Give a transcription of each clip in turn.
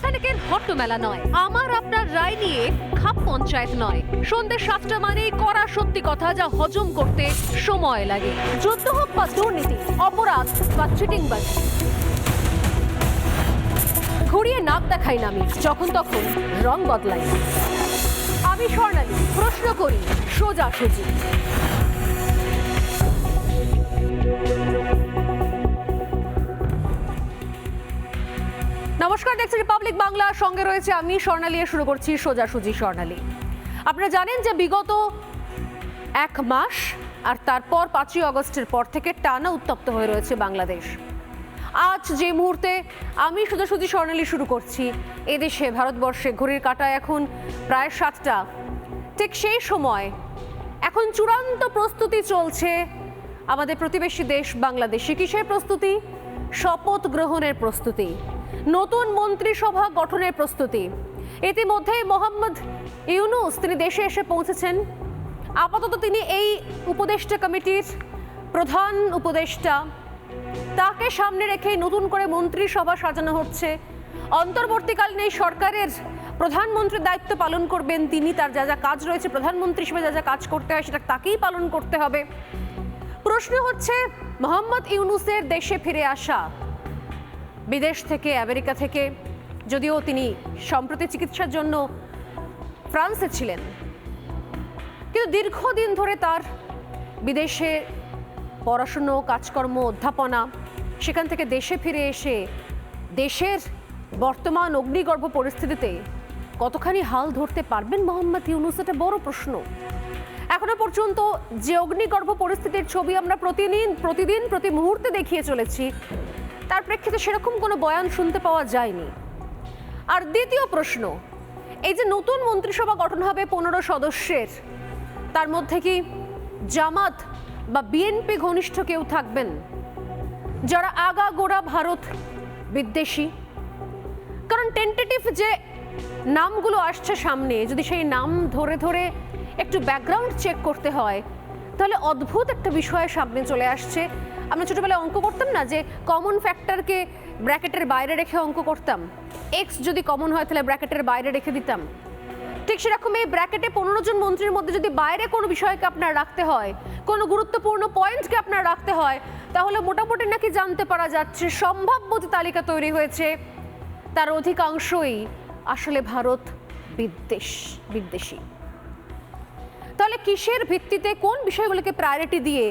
সন্ধানিকের হট্টমেলা নয়, আমার আপনার রায় নিয়ে খাপ পঞ্চায়েত নয়। সন্ধ্যে 7টা মানেই কড়া সত্যি কথা, যা হজম করতে সময় লাগে। যুদ্ধ হোক বা দুর্নীতি, অপরাধ বা চিটিংবাজি, ঘুরিয়ে নাক দেখাই না আমি, যখন তখন রং বদলাই। আমি স্বর্ণালী, প্রশ্ন করি সোজাসুজি। নমস্কার, দেখছি রিপাবলিক বাংলা, সঙ্গে রয়েছে আমি স্বর্ণালী। শুরু করছি সোজাসুজি স্বর্ণালী। আপনারা জানেন যে বিগত এক মাস আর তারপর 5ই আগস্টের পর থেকে টানা উত্তপ্ত হয়ে রয়েছে বাংলাদেশ। আজ যে মুহূর্তে আমি সোজাসুজি স্বর্ণালী শুরু করছি, এদেশে ভারতবর্ষে ঘড়ির কাঁটায় এখন প্রায় 7টা। ঠিক সেই সময় এখন চূড়ান্ত প্রস্তুতি চলছে আমাদের প্রতিবেশী দেশ বাংলাদেশে। কিসের প্রস্তুতি? শপথ গ্রহণের প্রস্তুতি, নতুন মন্ত্রিসভা গঠনের প্রস্তুতি। ইতিমধ্যেই মোহাম্মদ ইউনূস তিনি দেশে এসে পৌঁছেছেন। আপাতত তিনি এই উপদেষ্টা কমিটির প্রধান উপদেষ্টা। তাকে সামনে রেখে নতুন করে মন্ত্রিসভা সাজানো হচ্ছে। অন্তর্বর্তীকালীন এই সরকারের প্রধানমন্ত্রীর দায়িত্ব পালন করবেন তিনি। তার যা যা কাজ রয়েছে, প্রধানমন্ত্রী হিসেবে যা যা কাজ করতে হয় সেটা তাকেই পালন করতে হবে। প্রশ্ন হচ্ছে, মোহাম্মদ ইউনূসের দেশে ফিরে আসা, বিদেশ থেকে, আমেরিকা থেকে, যদিও তিনি সম্প্রতি চিকিৎসার জন্য ফ্রান্সে ছিলেন, কিন্তু দীর্ঘদিন ধরে তার বিদেশে পড়াশুনো, কাজকর্ম, অধ্যাপনা, সেখান থেকে দেশে ফিরে এসে দেশের বর্তমান অগ্নিগর্ভ পরিস্থিতিতে কতখানি হাল ধরতে পারবেন মোহাম্মদ ইউনূস, এটা বড় প্রশ্ন। এখনো পর্যন্ত যে অগ্নিগর্ভ পরিস্থিতির ছবি আমরা প্রতিদিন প্রতি মুহূর্তে দেখিয়ে চলেছি, তার প্রেক্ষিতে সেরকম কোনো বয়ান শুনতে পাওয়া যায়নি। আর দ্বিতীয় প্রশ্ন, এই যে নতুন মন্ত্রিসভা গঠন হবে 15 সদস্যের, তার মধ্যে কি জামাত বা বিএনপি ঘনিষ্ঠ কেউ থাকবেন, যারা আগাগোড়া ভারত বিদ্বেষী? কারণ টেন্টেটিভ যে নামগুলো আসছে সামনে, যদি সেই নাম ধরে ধরে একটু ব্যাকগ্রাউন্ড চেক করতে হয়, তাহলে অদ্ভুত একটা বিষয় সামনে চলে আসছে। আমরা ছোটবেলায় অঙ্ক করতাম না, যে কমন ফ্যাক্টরকে ব্র্যাকেটের বাইরে রেখে অঙ্ক করতাম। এক্স যদি কমন হয় তাহলে ব্র্যাকেটের বাইরে রেখে দিতাম। ঠিক সেরকম এই ব্র্যাকেটে 15 জন মন্ত্রীর মধ্যে যদি বাইরে কোনো বিষয়কে আপনার রাখতে হয়, কোনো গুরুত্বপূর্ণ পয়েন্টকে আপনার রাখতে হয়, তাহলে মোটামুটি নাকি জানতে পারা যাচ্ছে সম্ভাব্য যে তালিকা তৈরি হয়েছে তার অধিকাংশই আসলে ভারত বিদ্বেষী। তাহলে কিসের ভিত্তিতে, কোন বিষয়গুলোকে প্রায়োরিটি দিয়ে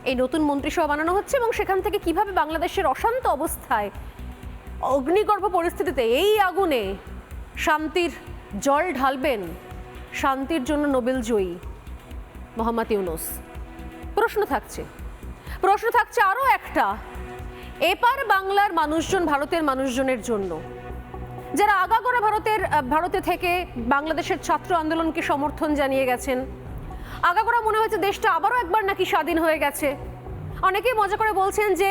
এই নতুন মন্ত্রিসভা বানানো হচ্ছে, এবং সেখান থেকে কিভাবে বাংলাদেশের অশান্ত অবস্থায়, অগ্নিগর্ভ পরিস্থিতিতে এই আগুনে শান্তির জল ঢালবেন শান্তির জন্য নোবেল জয়ী মোহাম্মদ ইউনূস? প্রশ্ন থাকছে আরও একটা, এপার বাংলার মানুষজন, ভারতের মানুষজনের জন্য, যারা আগাগোড়া ভারতে থেকে বাংলাদেশের ছাত্র আন্দোলনকে সমর্থন জানিয়ে গেছেন। আগাগোড়া মনে হয়েছে দেশটা আবারও একবার নাকি স্বাধীন হয়ে গেছে। অনেকেই মজা করে বলছেন যে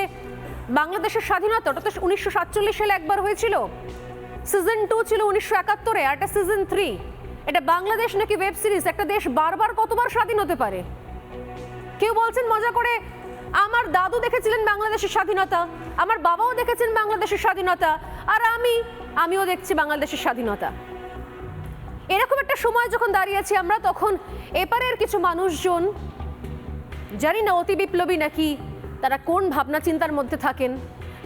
বাংলাদেশের স্বাধীনতা, ওটা তো 1947 সালে একবার হয়েছিল, সিজন 2 ছিল 1971-এ, আর একটা সিজন 3। এটা বাংলাদেশ নাকি ওয়েব সিরিজ? একটা দেশ বারবার কতবার স্বাধীন হতে পারে? কেউ বলছেন মজা করে, আমার দাদু দেখেছিলেন বাংলাদেশের স্বাধীনতা, আমার বাবাও দেখেছেন বাংলাদেশের স্বাধীনতা, আর আমিও দেখছি বাংলাদেশের স্বাধীনতা। এরকম একটা সময় যখন দাঁড়িয়েছি আমরা, তখন এপারের কিছু মানুষজন, জানি না অতি বিপ্লবী নাকি তারা কোন ভাবনা চিন্তার মধ্যে থাকেন,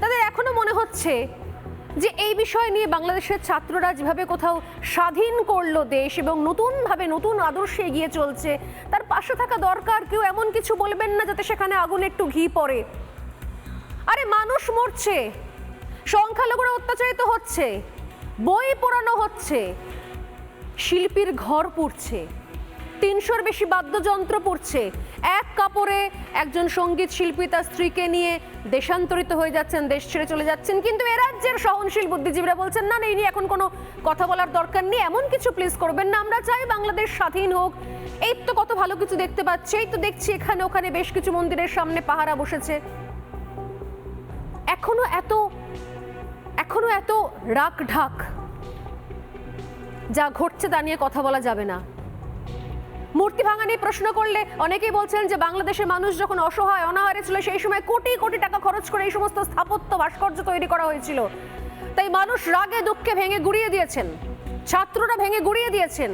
তাদের এখনো মনে হচ্ছে যে এই বিষয় নিয়ে বাংলাদেশের ছাত্ররা যেভাবে কোথাও স্বাধীন করলো দেশ এবং নতুনভাবে নতুন আদর্শে এগিয়ে চলছে, তার পাশে থাকা দরকার। কেউ এমন কিছু বলবেন না যাতে সেখানে আগুনে একটু ঘি পড়ে। আরে মানুষ মরছে, সংখ্যালঘুরা অত্যাচারিত হচ্ছে, বই পোড়ানো হচ্ছে, শিল্পীর ঘর পুড়ছে, 300-র বেশি বাদ্যযন্ত্র পুড়ছে, এক কাপড়ে একজন সঙ্গীত শিল্পী তার স্ত্রীকে নিয়ে দেশান্তরিত হয়ে যাচ্ছেন, দেশ ছেড়ে চলে যাচ্ছেন। কিন্তু এ রাজ্যের সহনশীল বুদ্ধিজীবীরা বলছেন না, এই নিয়ে এখন কোনো কথা বলার দরকার নেই, এমন কিছু প্লিজ করবেন না, আমরা চাই বাংলাদেশ স্বাধীন হোক। এই তো কত ভালো কিছু দেখতে পাচ্ছি, এই তো দেখছি এখানে ওখানে বেশ কিছু মন্দিরের সামনে পাহারা বসেছে। এখনো এত রাগ ঢাক, যা ঘটছে তা নিয়ে কথা বলা যাবে না। মূর্তি ভাঙা নিয়ে প্রশ্ন করলে অনেকেই বলছেন যে বাংলাদেশের মানুষ যখন অসহায় অনাহারে ছিল, সেই সময় কোটি কোটি টাকা খরচ করে এই সমস্ত স্থাপত্য ভাস্কর্য তৈরি করা হয়েছিল। তাই মানুষ রাগে দুঃখে ভেঙে গুড়িয়ে দিয়েছেন, ছাত্ররা ভেঙে গুড়িয়ে দিয়েছেন।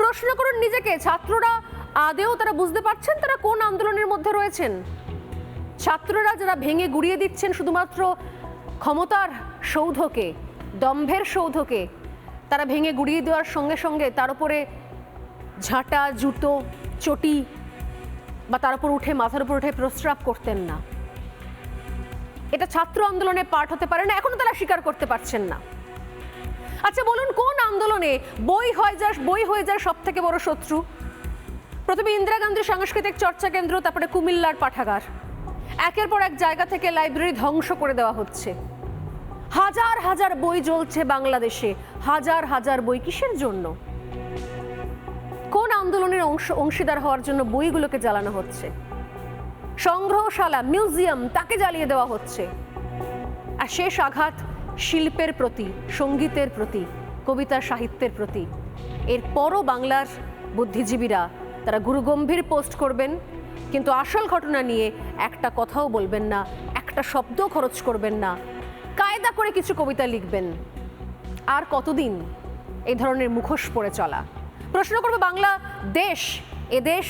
প্রশ্ন করুন নিজেকে, ছাত্ররা আদেও তারা বুঝতে পারছেন তারা কোন আন্দোলনের মধ্যে রয়েছেন? ছাত্ররা যারা ভেঙে গুড়িয়ে দিচ্ছেন শুধুমাত্র ক্ষমতার সৌধকে, দম্ভের সৌধকে, তারা ভেঙে গুড়িয়ে দেওয়ার সঙ্গে সঙ্গে তার উপরে ঝাঁটা, জুতো, চটি বা তার উপর উঠে, মাথার উপর উঠে প্রস্রাব করতেন না। এটা ছাত্র আন্দোলনের পার্ট হতে পারে না, এখনো তারা স্বীকার করতে পারছেন না। আচ্ছা বলুন, কোন আন্দোলনে বই হয়ে যায় সব থেকে বড় শত্রু? প্রথমে ইন্দিরা গান্ধী সাংস্কৃতিক চর্চা কেন্দ্র, তারপরে কুমিল্লার পাঠাগার। একের পর এক জায়গা থেকে লাইব্রেরি ধ্বংস করে দেওয়া হচ্ছে। হাজার হাজার বই জ্বলছে বাংলাদেশে, হাজার হাজার বই। কিসের জন্য? কোন আন্দোলনের অংশীদার হওয়ার জন্য বইগুলোকে জ্বালানো হচ্ছে? সংগ্রহশালা, মিউজিয়াম, তাকে জ্বালিয়ে দেওয়া হচ্ছে। আর শেষ আঘাত শিল্পের প্রতি, সঙ্গীতের প্রতি, কবিতা সাহিত্যের প্রতি। এরপরও বাংলার বুদ্ধিজীবীরা তারা গুরুগম্ভীর পোস্ট করবেন, কিন্তু আসল ঘটনা নিয়ে একটা কথাও বলবেন না, একটা শব্দ খরচ করবেন না। কায়দা করে কিছু কবিতা লিখবেন। আর কতদিন এই ধরনের মুখোশ পরে চলা? প্রশ্ন করবে বাংলা দেশ, এ দেশ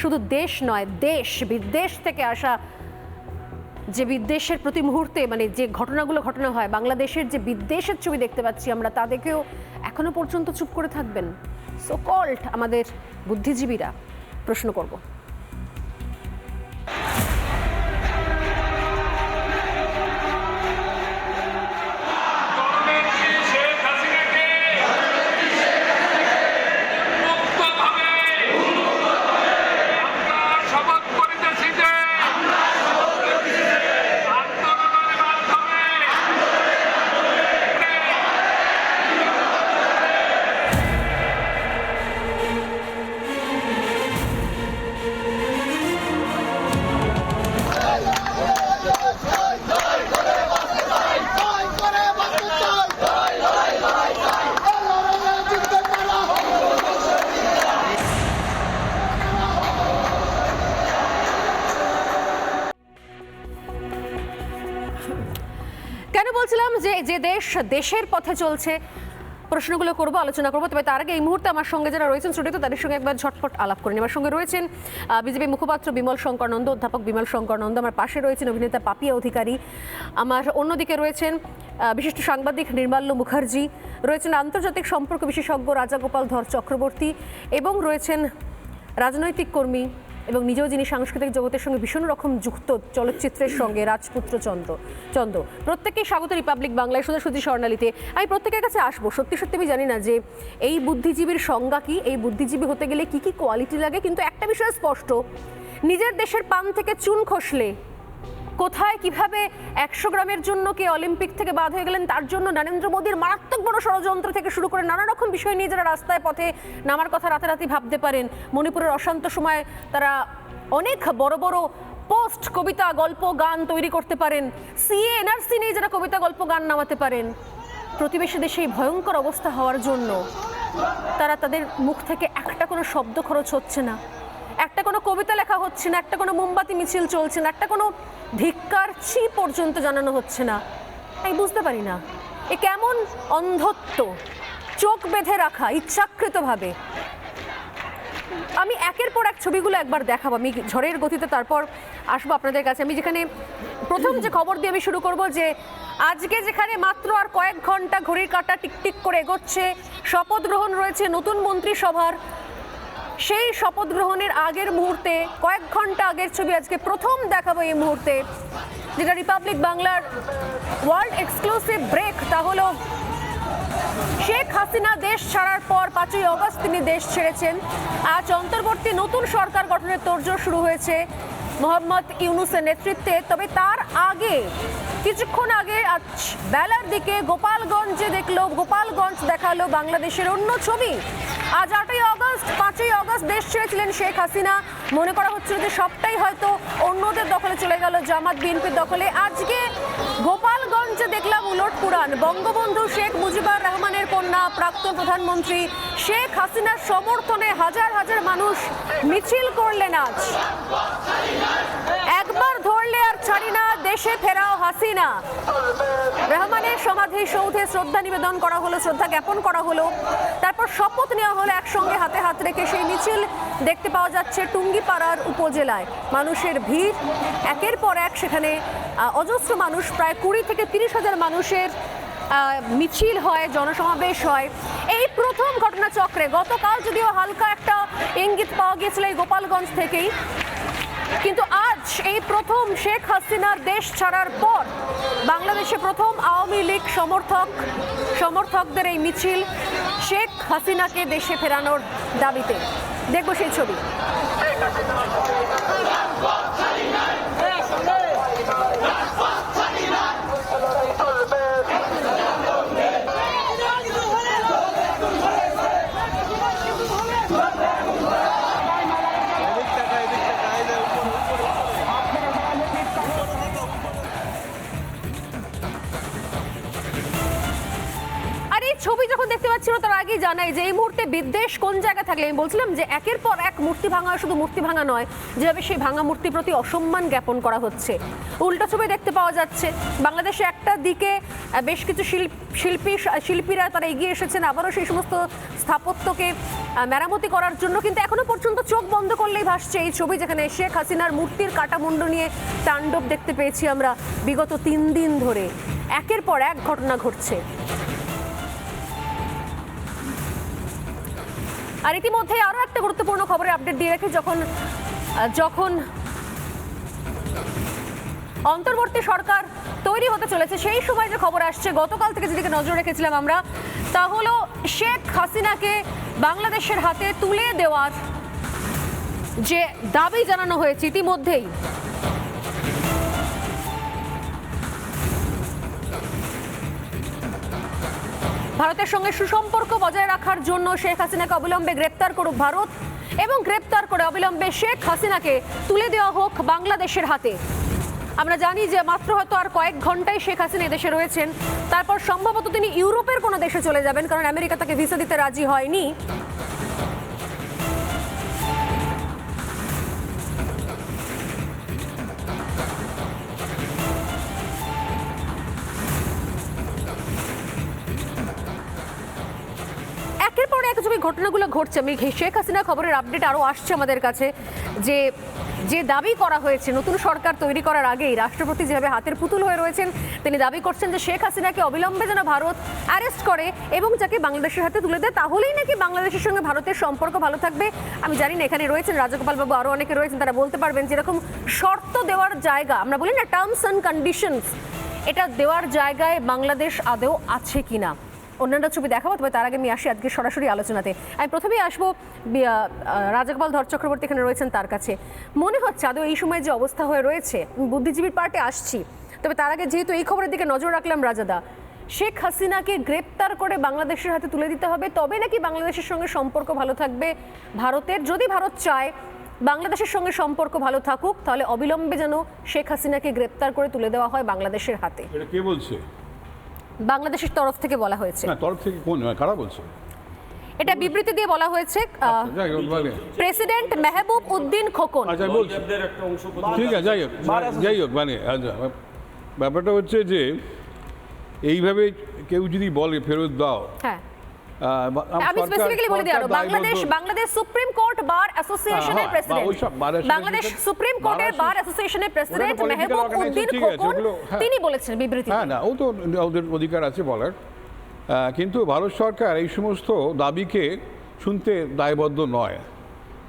শুধু দেশ নয়, দেশ বিদেশ থেকে আসা যে বিদ্বেষের প্রতি মুহূর্তে মানে যে ঘটনাগুলো ঘটনা হয়, বাংলাদেশের যে বিদ্বেষের ছবি দেখতে পাচ্ছি আমরা, তা দেখেও এখনো পর্যন্ত চুপ করে থাকবেন সো কল্ড আমাদের বুদ্ধিজীবীরা? প্রশ্ন করব। কেন বলছিলাম যে দেশ দেশের পথে চলছে? প্রশ্নগুলো করবো, আলোচনা করবো। তবে তার আগে এই মুহূর্তে আমার সঙ্গে যারা রয়েছেন স্টুডিওতে তাদের সঙ্গে একবার ঝটপট আলাপ করেন। আমার সঙ্গে রয়েছেন বিজেপি মুখপাত্র বিমল শঙ্কর নন্দ, অধ্যাপক বিমল শঙ্কর নন্দ। আমার পাশে রয়েছেন অভিনেতা পাপিয়া অধিকারী। আমার অন্যদিকে রয়েছেন বিশিষ্ট সাংবাদিক নির্মাল্য মুখার্জি, রয়েছেন আন্তর্জাতিক সম্পর্ক বিশেষজ্ঞ রাজাগোপাল ধর চক্রবর্তী, এবং রয়েছেন রাজনৈতিক কর্মী এবং নিজেও যিনি সাংস্কৃতিক জগতের সঙ্গে ভীষণ রকম যুক্ত, চলচ্চিত্রের সঙ্গে, রাজপুত্র চন্দ্র। প্রত্যেককেই স্বাগত রিপাবলিক বাংলায় সোজাসুজি স্বর্ণালীতে। আমি প্রত্যেকের কাছে আসবো। সত্যি আমি জানি না যে এই বুদ্ধিজীবীর সংজ্ঞা কি, এই বুদ্ধিজীবী হতে গেলে কি কি কোয়ালিটি লাগে, কিন্তু একটা বিষয় স্পষ্ট, নিজের দেশের পান থেকে চুন খসলে কোথায় কিভাবে 100 গ্রামের জন্য কে অলিম্পিক থেকে বাদ হয়ে গেলেন, তার জন্য নরেন্দ্র মোদীর মারাত্মক বড় ষড়যন্ত্র থেকে শুরু করে নানা রকম বিষয় নিয়ে যারা রাস্তায় পথে নামার কথা রাতারাতি ভাবতে পারেন, মণিপুরের অশান্ত সময় তারা অনেক বড় বড় পোস্ট, কবিতা, গল্প, গান তৈরি করতে পারেন, সিএ এনআরসি নিয়ে যারা কবিতা, গল্প, গান নামাতে পারেন, প্রতিবেশী দেশে এই ভয়ঙ্কর অবস্থা হওয়ার জন্য তারা তাদের মুখ থেকে একটা কোনো শব্দ খরচ হচ্ছে না, একটা কোনো কবিতা লেখা হচ্ছে না, একটা কোনো মোমবাতি মিছিল চলছে না, একটা কোনো ধিক্কার ছি পর্যন্ত জানানো হচ্ছে না। আমি বুঝতে পারি না এ কেমন অন্ধত্ব, চোখ বেঁধে রাখা ইচ্ছাকৃতভাবে। আমি একের পর এক ছবিগুলো একবার দেখাবো, আমি ঝড়ের গতিতে তারপর আসবো আপনাদের কাছে। আমি যেখানে প্রথম যে খবর দিয়ে আমি শুরু করব, যে আজকে যেখানে মাত্র আর কয়েক ঘন্টা ঘড়ির কাঁটা টিকটিক করে এগোচ্ছে, শপথ গ্রহণ রয়েছে নতুন মন্ত্রিসভার, সেই শপথ গ্রহণের আগের মুহূর্তে, কয়েক ঘন্টা আগের ছবি আজকে প্রথম দেখাবো এই মুহূর্তে, যেটা রিপাবলিক বাংলার ওয়ার্ল্ড এক্সক্লুসিভ ব্রেক। তা হলো শেখ হাসিনা দেশ ছাড়ার পর 5ই অগস্ট তিনি দেশ ছেড়েছেন। আজ অন্তর্বর্তী নতুন সরকার গঠনের তোড়জোড় শুরু হয়েছে মোহাম্মদ ইউনূসের নেতৃত্বে। তবে তার আগে কিছুক্ষণ আগে আজ বেলার দিকে গোপালগঞ্জে দেখালো বাংলাদেশের অন্য ছবি। আজ 8ই অগস্ট, 5ই অগস্ট দেশ ছেড়েছিলেন শেখ হাসিনা। মনে করা হচ্ছিল যে সবটাই হয়তো অন্যদের দখলে চলে গেল, জামাত বিএনপির দখলে। আজকে গোপালগঞ্জে দেখলাম উলটপুরাণ। বঙ্গবন্ধু শেখ মুজিবুর রহমানের কন্যা প্রাক্তন প্রধানমন্ত্রী শেখ হাসিনার সমর্থনে হাজার হাজার মানুষ মিছিল করলেন আজ। একবার ধরলে আর ছাড়ি না, দেশে ফেরাও হাসিনা। রহমানের সমাধি সৌধে শ্রদ্ধা নিবেদন করা হলো, শ্রদ্ধা জ্ঞাপন করা হলো, তারপর শপথ নেওয়া হলো একসঙ্গে হাতে হাত রেখে। সেই মিছিল দেখতে পাওয়া যাচ্ছে টুঙ্গিপাড়ার উপজেলায়। মানুষের ভিড় একের পর এক, সেখানে অজস্র মানুষ, প্রায় 20 থেকে 30 হাজার মানুষের মিছিল হয়, জনসমাবেশ হয়। এই প্রথম ঘটনাচক্রে গতকাল যদিও হালকা একটা ইঙ্গিত পাওয়া গিয়েছিল এই গোপালগঞ্জ থেকেই, কিন্তু আজ এই প্রথম শেখ হাসিনার দেশ ছাড়ার পর বাংলাদেশে প্রথম আওয়ামী লীগ সমর্থকদের এই মিছিল শেখ হাসিনাকে দেশে ফেরানোর দাবিতে। দেখবো সেই ছবি। ছবি যখন দেখতে পাচ্ছিল তার আগেই জানাই যে এই মুহূর্তে বিদ্বেষ কোন জায়গা থাকলে, আমি বলছিলাম যে একের পর এক মূর্তি ভাঙা, শুধু মূর্তি ভাঙা নয়, যেভাবে সেই ভাঙা মূর্তির প্রতি অসম্মান জ্ঞাপন করা হচ্ছে। উল্টো ছবি দেখতে পাওয়া যাচ্ছে বাংলাদেশে একটা দিকে বেশ কিছু শিল্পীরা তারা এগিয়ে এসেছেন আবারও সেই সমস্ত স্থাপত্যকে মেরামতি করার জন্য, কিন্তু এখনো পর্যন্ত চোখ বন্ধ করলেই ভাসছে এই ছবি, যেখানে শেখ হাসিনার মূর্তির কাটামুন্ড নিয়ে তাণ্ডব দেখতে পেয়েছি আমরা বিগত 3 দিন ধরে। একের পর এক ঘটনা ঘটছে। আর ইতিমধ্যে আরো একটা গুরুত্বপূর্ণ খবরের আপডেট দিয়ে রাখি, যখন অন্তর্বর্তী সরকার তৈরি হতে চলেছে সেই সময় যে খবর আসছে, গতকাল থেকে যেদিকে নজর রেখেছিলাম আমরা, তা হলো শেখ হাসিনাকে বাংলাদেশের হাতে তুলে দেওয়ার যে দাবি জানানো হয়েছে ইতিমধ্যেই। ভারতের সঙ্গে সুসম্পর্ক বজায় রাখার জন্য শেখ হাসিনাকে অবিলম্বে গ্রেপ্তার করুক ভারত, এবং গ্রেপ্তার করে অবিলম্বে শেখ হাসিনাকে তুলে দেওয়া হোক বাংলাদেশের হাতে। আমরা জানি যে মাত্র হয়তো আর কয়েক ঘন্টায় শেখ হাসিনা এদেশে রয়েছেন, তারপর সম্ভবত তিনি ইউরোপের কোনো দেশে চলে যাবেন, কারণ আমেরিকা তাকে ভিসা দিতে রাজি হয়নি। একের পর এক যে ঘটনাগুলো ঘটছে, আমি শেখ হাসিনা খবরের আপডেট আরও আসছে আমাদের কাছে, যে দাবি করা হয়েছে নতুন সরকার তৈরি করার আগেই রাষ্ট্রপতি যেভাবে হাতের পুতুল হয়ে রয়েছেন, তিনি দাবি করছেন যে শেখ হাসিনাকে অবিলম্বে যেন ভারত অ্যারেস্ট করে এবং যাকে বাংলাদেশের হাতে তুলে দেয়, তাহলেই নাকি বাংলাদেশের সঙ্গে ভারতের সম্পর্ক ভালো থাকবে। আমি জানি না এখানে রয়েছেন রাজগোপাল বাবু, আরও অনেকে রয়েছেন, তারা বলতে পারবেন যেরকম শর্ত দেওয়ার জায়গা, আমরা বলি না টার্মস অ্যান্ড কন্ডিশনস, এটা দেওয়ার জায়গায় বাংলাদেশ আদৌ আছে কিনা। অন্যান্য ছবি দেখাবো, তবে তার আগে আমি আসি আজকে সরাসরি আলোচনাতে। আমি প্রথমেই আসবো রাজগোপাল ধর চক্রবর্তী, এখানে রয়েছেন, তার কাছে মনে হচ্ছে আদৌ এই সময় যে অবস্থা হয়ে রয়েছে, বুদ্ধিজীবীর পার্টে আসছি, তবে তার আগে যেহেতু এই খবরের দিকে নজর রাখলাম রাজাদা, শেখ হাসিনাকে গ্রেপ্তার করে বাংলাদেশের হাতে তুলে দিতে হবে, তবে নাকি বাংলাদেশের সঙ্গে সম্পর্ক ভালো থাকবে ভারতের। যদি ভারত চায় বাংলাদেশের সঙ্গে সম্পর্ক ভালো থাকুক, তাহলে অবিলম্বে যেন শেখ হাসিনাকে গ্রেপ্তার করে তুলে দেওয়া হয় বাংলাদেশের হাতে। এটা কে বলছে? বাংলাদেশের তরফ থেকে বলা হয়েছে। না, তরফ থেকে কোন, কারা বলছে? এটা বিবৃতি দিয়ে বলা হয়েছে প্রেসিডেন্ট মেহবুব উদ্দিন খোকন। আচ্ছা বলছি, ঠিক আছে, যাই হোক মানে ব্যাপারটা হচ্ছে যে এইভাবে কেউ যদি বলে ফেরত দাও, হ্যাঁ আমি স্পেসিফিক্যালি বলে দিই, বাংলাদেশ সুপ্রিম কোর্ট বার অ্যাসোসিয়েশনের প্রেসিডেন্ট, বাংলাদেশ সুপ্রিম কোর্টের বার অ্যাসোসিয়েশনের প্রেসিডেন্ট মেহবুব উদ্দিন খোকন তিনি বলেছেন বিবৃতি। হ্যাঁ, না, ও তো ওদের অধিকার আছে বলার, কিন্তু ভারত সরকার এই সমস্ত দাবিকে শুনতে দায়বদ্ধ নয়।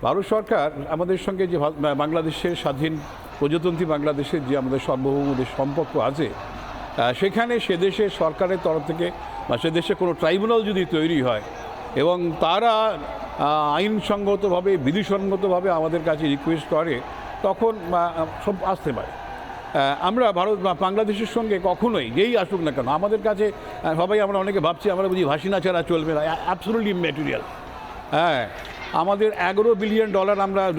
ভারত সরকার আমাদের সঙ্গে যে বাংলাদেশের স্বাধীন প্রজাতন্ত্রী বাংলাদেশের যে আমাদের সার্বভৌমদের সম্পর্ক আছে, সেখানে সে দেশের সরকারের তরফ থেকে বা সে দেশে কোনো ট্রাইব্যুনাল যদি তৈরি হয় এবং তারা আইনসঙ্গতভাবে বিধিসঙ্গতভাবে আমাদের কাছে রিকোয়েস্ট করে, তখন সব আসতে পারে। আমরা ভারত বা বাংলাদেশের সঙ্গে কখনোই যেই আসুক না কেন, আমাদের কাছে সবাই আমরা অনেকে ভাবছি আমরা বুঝি হাসিনা ছাড়া চলবে না, অ্যাবসলিউটলি ম্যাটেরিয়াল। হ্যাঁ, আমাদের $11 বিলিয়ন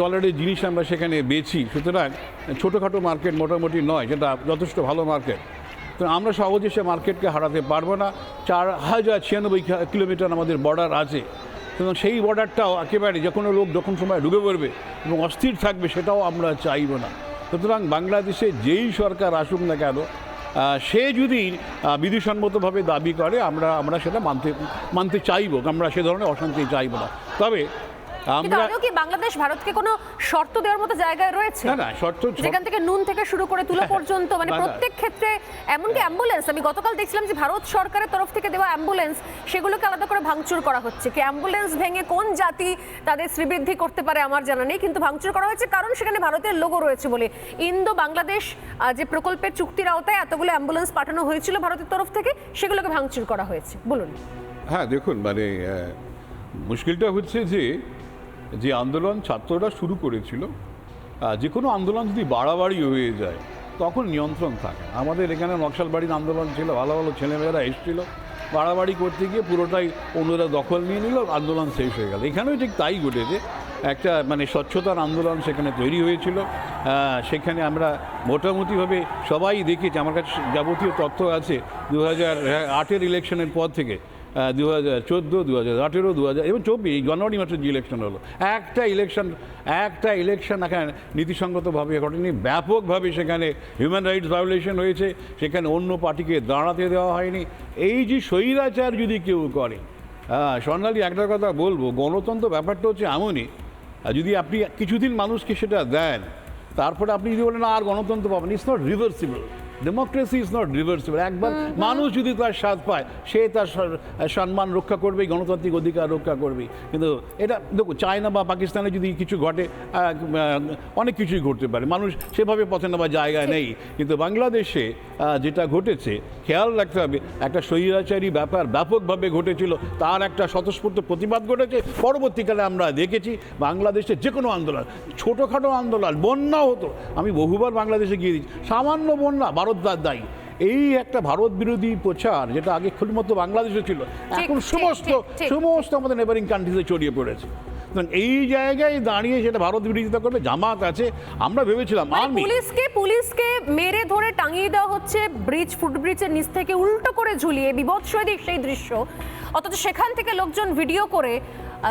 ডলারের জিনিস আমরা সেখানে বেচি, সুতরাং ছোটোখাটো মার্কেট মোটামুটি নয়, যেটা যথেষ্ট ভালো মার্কেট। তো আমরা সহজে সে মার্কেটকে হারাতে পারবো না। 4096 কিলোমিটার আমাদের বর্ডার আছে, সুতরাং সেই বর্ডারটাও একেবারে যে কোনো লোক যখন সময় ঢুকে পড়বে এবং অস্থির থাকবে, সেটাও আমরা চাইব না। সুতরাং বাংলাদেশে যেই সরকার আসুক না কেন, সে যদি বিধিসম্মতভাবে দাবি করে আমরা সেটা মানতে চাইবো, আমরা সে ধরনের অশান্তি চাইবো না। তবে কিন্তু আদৌ কি বাংলাদেশ ভারতকে কোনো শর্ত দেওয়ার মতো জায়গায় রয়েছে? না শর্ত, যেখান থেকে নুন থেকে শুরু করে তুলো পর্যন্ত, মানে প্রত্যেক ক্ষেত্রে, এমনকি অ্যাম্বুলেন্স, আমি গতকাল দেখছিলাম যে ভারত সরকারের তরফ থেকে দেওয়া অ্যাম্বুলেন্স সেগুলোকে আলাদা করে ভাঙচুর করা হচ্ছে। কি অ্যাম্বুলেন্স ভেঙে কোন জাতি তাদের শ্রীবৃদ্ধি করতে পারে আমার জানা নেই, কিন্তু ভাঙচুর করা হয়েছে কারণ সেখানে ভারতের লোগো রয়েছে বলে। ইন্দো বাংলাদেশ যে প্রকল্পের চুক্তির আওতায় এতগুলো অ্যাম্বুলেন্স পাঠানো হয়েছিল ভারতের তরফ থেকে, সেগুলোকে ভাঙচুর করা হয়েছে। বলুন। হ্যাঁ দেখুন, মানে মুশকিলটা হচ্ছে যে আন্দোলন ছাত্ররা শুরু করেছিল, যে কোনো আন্দোলন যদি বাড়াবাড়ি হয়ে যায় তখন নিয়ন্ত্রণ থাকে। আমাদের এখানে নকশালবাড়ির আন্দোলন ছিল, ভালো ভালো ছেলেমেয়েরা এসেছিল, বাড়াবাড়ি করতে গিয়ে পুরোটাই অন্যরা দখল নিয়ে নিল, আন্দোলন শেষ হয়ে গেল। এখানেও ঠিক তাই ঘটেছে, একটা মানে স্বচ্ছতার আন্দোলন সেখানে তৈরি হয়েছিল। সেখানে আমরা মোটামুটিভাবে সবাই দেখেছি, আমার কাছে যাবতীয় তথ্য আছে 2008-এর ইলেকশনের পর থেকে 2014, 2018, 2000 এবং 24 জানুয়ারি মাসে যে ইলেকশন হলো, একটা ইলেকশন এখানে নীতিসঙ্গতভাবে ঘটেনি, ব্যাপকভাবে সেখানে হিউম্যান রাইটস ভায়োলেশন হয়েছে, সেখানে অন্য পার্টিকে দাঁড়াতে দেওয়া হয়নি। এই যে স্বৈরাচার যদি কেউ করে, স্বর্ণালী একটা কথা বলবো, গণতন্ত্র ব্যাপারটা হচ্ছে এমনই, যদি আপনি কিছুদিন মানুষকে সেটা দেন, তারপরে আপনি যদি বলেন আর গণতন্ত্র পাবেন, it's not reversible. Democracy is not reversible. একবার মানুষ যদি তার স্বাদ পায়, সে তার সম্মান রক্ষা করবে, গণতান্ত্রিক অধিকার রক্ষা করবে। কিন্তু এটা দেখো, চায়না বা পাকিস্তানে যদি কিছু ঘটে, অনেক কিছুই ঘটতে পারে, মানুষ সেভাবে পথে নেওয়ার জায়গা নেই। কিন্তু বাংলাদেশে যেটা ঘটেছে, খেয়াল রাখতে হবে, একটা স্বৈরাচারী ব্যাপার ব্যাপকভাবে ঘটেছিল, তার একটা স্বতঃস্ফূর্ত প্রতিবাদ ঘটেছে। পরবর্তীকালে আমরা দেখেছি বাংলাদেশে যে কোনো আন্দোলন, ছোটোখাটো আন্দোলন, বন্যা হতো, আমি বহুবার বাংলাদেশে গিয়ে দিচ্ছি, সামান্য বন্যা ভারত দায়ী। এই একটা ভারত বিরোধী প্রচার, যেটা আগে শুধুমাত্র বাংলাদেশে ছিল, এখন সমস্ত আমাদের নেবারিং কান্ট্রিজে ছড়িয়ে পড়েছে। এই জায়গায় দাঁড়িয়ে সেটা ভারত বিরোধিতা করবে, জামাত আছে, আমরা ভেবেছিলাম আর্মি। পুলিশকে মেরে ধরে টাঙিয়ে দেওয়া হচ্ছে ফুটব্রিজের নিচ থেকে, উল্টো করে ঝুলিয়ে, বিভৎস সেই দৃশ্য। অথচ সেখান থেকে লোকজন ভিডিও করে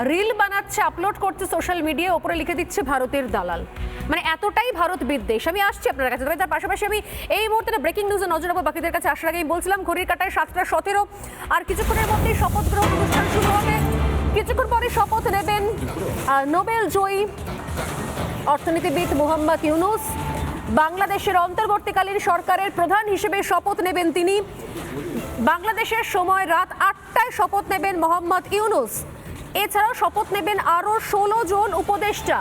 রিল বানাচ্ছে, আপলোড করছে সোশ্যাল মিডিয়ায়, ওপরে লিখে দিচ্ছে ভারতের দালাল। মানে এতটাই ভারত বিদ্বেষ। আমি আসছি আপনার কাছে, তবে তার পাশাপাশি আমি এই মুহূর্তে ব্রেকিং নিউজে নজর রাখবো। বাকিদের কাছে আসার আগে আমি বলছিলাম, ঘড়ির কাঁটায় 7:17, আর কিছুক্ষণের মধ্যেই শপথ গ্রহণ অনুষ্ঠান শুরু হবে। কিছুক্ষণ পরে শপথ নেবেন নোবেল জয়ী অর্থনীতিবিদ মোহাম্মদ ইউনুস। বাংলাদেশের অন্তর্বর্তীকালীন সরকারের প্রধান হিসেবে শপথ নেবেন তিনি। বাংলাদেশের সময় রাত 8টায় শপথ নেবেন মোহাম্মদ ইউনুস। এছাড়াও শপথ নেবেন আরও 16 জন উপদেষ্টা।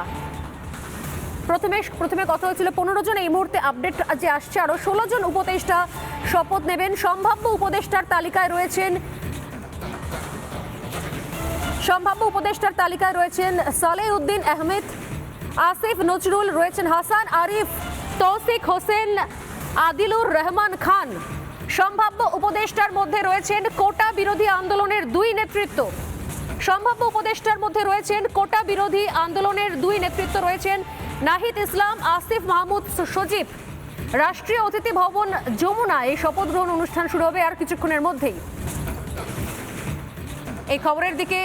প্রথমে কথা হয়েছিল 15 জন, এই মুহূর্তে আপডেট যে আসছে আরও 16 জন উপদেষ্টা শপথ নেবেন। সম্ভাব্য উপদেষ্টার তালিকায় রয়েছেন সালেউদ্দিন আহমেদ, আসিফ নজরুল, রয়েছেন হাসান আরিফ, তৌসিক হোসেন, আদিলুর রহমান খান। সম্ভাব্য উপদেষ্টার মধ্যে রয়েছেন কোটা বিরোধী আন্দোলনের দুই নেতৃত্ব। রয়েছেন নাহিদ ইসলাম, আসিফ মাহমুদ সজীব। রাষ্ট্রীয় অতিথি ভবন যমুনায় এই শপথ গ্রহণ অনুষ্ঠান শুরু হবে আর কিছুক্ষণের মধ্যেই। এই খবরের দিকে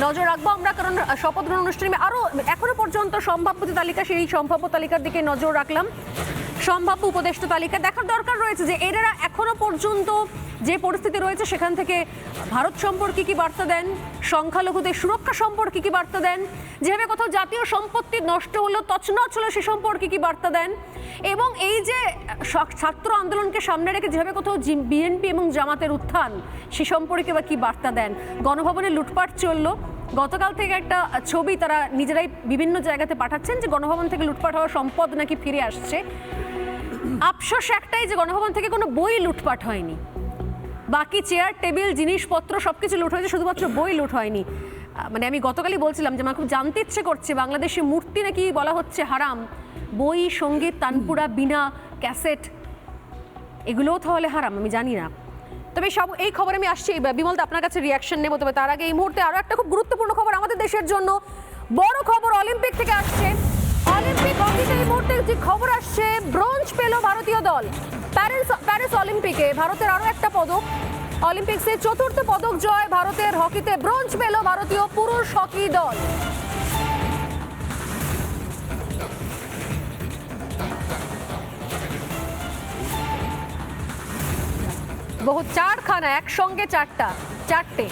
নজর রাখবো আমরা, কারণ শপথ গ্রহণ অনুষ্ঠানে আরো এখনো পর্যন্ত সম্ভাব্য তালিকা, সেই সম্ভাব্য তালিকার দিকে নজর রাখলাম। সম্ভাব্য উপদেষ্টা তালিকা দেখার দরকার রয়েছে যে এরা এখনো পর্যন্ত যে পরিস্থিতি রয়েছে সেখান থেকে ভারত সম্পর্কে কি বার্তা দেন, সংখ্যালঘুদের সুরক্ষা সম্পর্কে কি বার্তা দেন, যেভাবে কোথাও জাতীয় সম্পত্তি নষ্ট হলো, তছনছ হলো, সে সম্পর্কে কি বার্তা দেন, এবং এই যে ছাত্র আন্দোলনকে সামনে রেখে যেভাবে কোথাও বিএনপি এবং জামাতের উত্থান, সে সম্পর্কে বা কি বার্তা দেন। গণভবনে লুটপাট চললো, গতকাল থেকে একটা ছবি তারা নিজেরাই বিভিন্ন জায়গাতে পাঠাচ্ছেন যে গণভবন থেকে লুটপাট হওয়া সম্পদ নাকি ফিরে আসছে। আফসোস একটাই যে গণভবন থেকে কোনো বই লুটপাট হয়নি, বাকি চেয়ার টেবিল জিনিসপত্র সবকিছু লুট হয়েছে, শুধুমাত্র বই লুট হয়নি। মানে আমি গতকালই বলছিলাম যে আমার খুব জানতে ইচ্ছে করছে, বাংলাদেশে মূর্তি নাকি বলা হচ্ছে হারাম, বই, সঙ্গীত, তানপুরা, বীণা, ক্যাসেট, এগুলোও তাহলে হারাম, আমি জানি না। তবে এই খবর আমি আসছি, বিমল দা আপনার কাছে রিয়াকশন নেবো। তবে তার আগে এই মুহূর্তে আরও একটা খুব গুরুত্বপূর্ণ খবর আমাদের দেশের জন্য, বড় খবর অলিম্পিক থেকে আসছে। অলিম্পিক হকিতে এই মুহূর্তে যে খবর আসছে, ব্রোঞ্জ পেল ভারতীয় দল। প্যারিস অলিম্পিকে ভারতের আরও একটা পদক, অলিম্পিক্সে 4র্থ পদক জয় ভারতের। হকিতে ব্রোঞ্জ পেল ভারতীয় পুরুষ হকি দল। বহু চারখানা একসঙ্গে চারটে।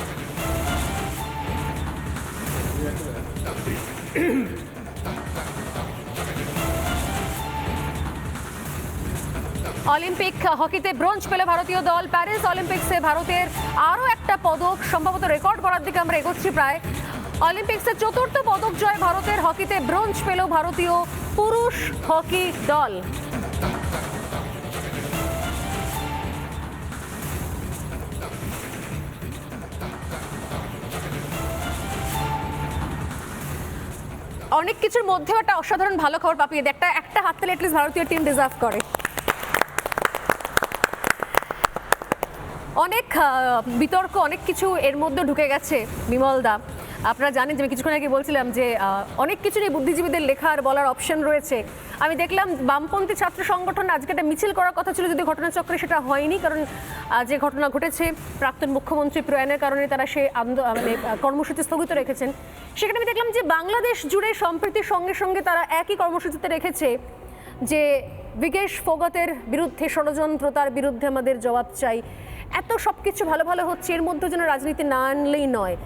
অলিম্পিক হকিতে ব্রোঞ্জ পেল ভারতীয় দল। প্যারিস অলিম্পিক্সে ভারতের আরও একটা পদক, সম্ভবত রেকর্ড করার দিকে আমরা এগোচ্ছি প্রায়। অলিম্পিক্সে চতুর্থ পদক জয় ভারতের। হকিতে ব্রোঞ্জ পেল ভারতীয় পুরুষ হকি দল। অনেক কিছুর মধ্যেও একটা অসাধারণ ভালো খবর পাপিয়ে দেয়, একটা হাততালি অ্যাটলিস্ট ভারতীয় টিম ডিজার্ভ করে। অনেক বিতর্ক, অনেক কিছু এর মধ্যে ঢুকে গেছে বিমল দা। আপনারা জানেন যে আমি কিছুক্ষণ আগে বলছিলাম যে অনেক কিছু নিয়ে বুদ্ধিজীবীদের লেখার বলার অপশন রয়েছে। আমি দেখলাম বামপন্থী ছাত্র সংগঠন আজকে একটা মিছিল করার কথা ছিল, যদি ঘটনাচক্রে সেটা হয়নি, কারণ যে ঘটনা ঘটেছে প্রাক্তন মুখ্যমন্ত্রী প্রয়াণের কারণে তারা সে মানে কর্মসূচি স্থগিত রেখেছেন। সেখানে আমি দেখলাম যে বাংলাদেশ জুড়ে সম্প্রীতির সঙ্গে সঙ্গে তারা একই কর্মসূচিতে রেখেছে যে বিকেশ ফোগাতের বিরুদ্ধে ষড়যন্ত্র, তার বিরুদ্ধে আমাদের জবাব চাই। এত সব কিছু ভালো ভালো হচ্ছে, এর মধ্যে যেন রাজনীতি না আনলেই নয়।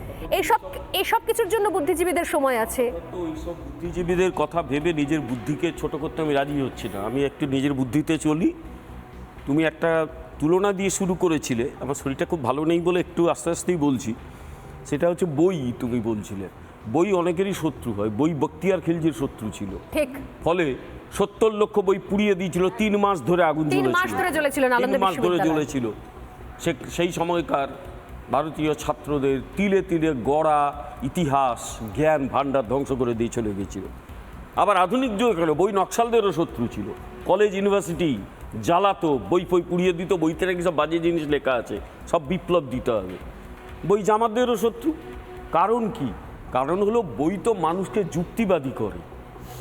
এইসব কিছুর জন্য বুদ্ধিজীবীদের সময় আছে। তো এইসব বুদ্ধিজীবীদের কথা ভেবে নিজের বুদ্ধিকে ছোট করতে আমি রাজি হচ্ছি না। আমি একটু নিজের বুদ্ধিতে চলি। তুমি একটা তুলনা দিয়ে শুরু করেছিলে, আমার শরীরটা খুব ভালো নেই বলে একটু আস্তে আস্তেই বলছি। সেটা হচ্ছে বই। তুমি বলছিলে বই অনেকেরই শত্রু হয়, বই বখতিয়ার খিলজির শত্রু ছিল। ঠিক। ফলে 70 লক্ষ বই পুড়িয়ে দিয়েছিল, 3 মাস ধরে আগুন জ্বলেছিল। 3 মাস ধরে জ্বলেছিল। সেই সময়কার ভারতীয় ছাত্রদের তিলে তিলে গড়া ইতিহাস জ্ঞান ভাণ্ডার ধ্বংস করে দিয়ে চলে গিয়েছিল। আবার আধুনিক যুগে কেন, বই নকশালদেরও শত্রু ছিল। কলেজ ইউনিভার্সিটি জ্বালাতো, বই পুড়িয়ে দিত, বইতে নাকি সব বাজে জিনিস লেখা আছে, সব বিপ্লব দিতে হবে। বই জামাতদেরও শত্রু। কারণ কি? কারণ হলো বই তো মানুষকে যুক্তিবাদী করে।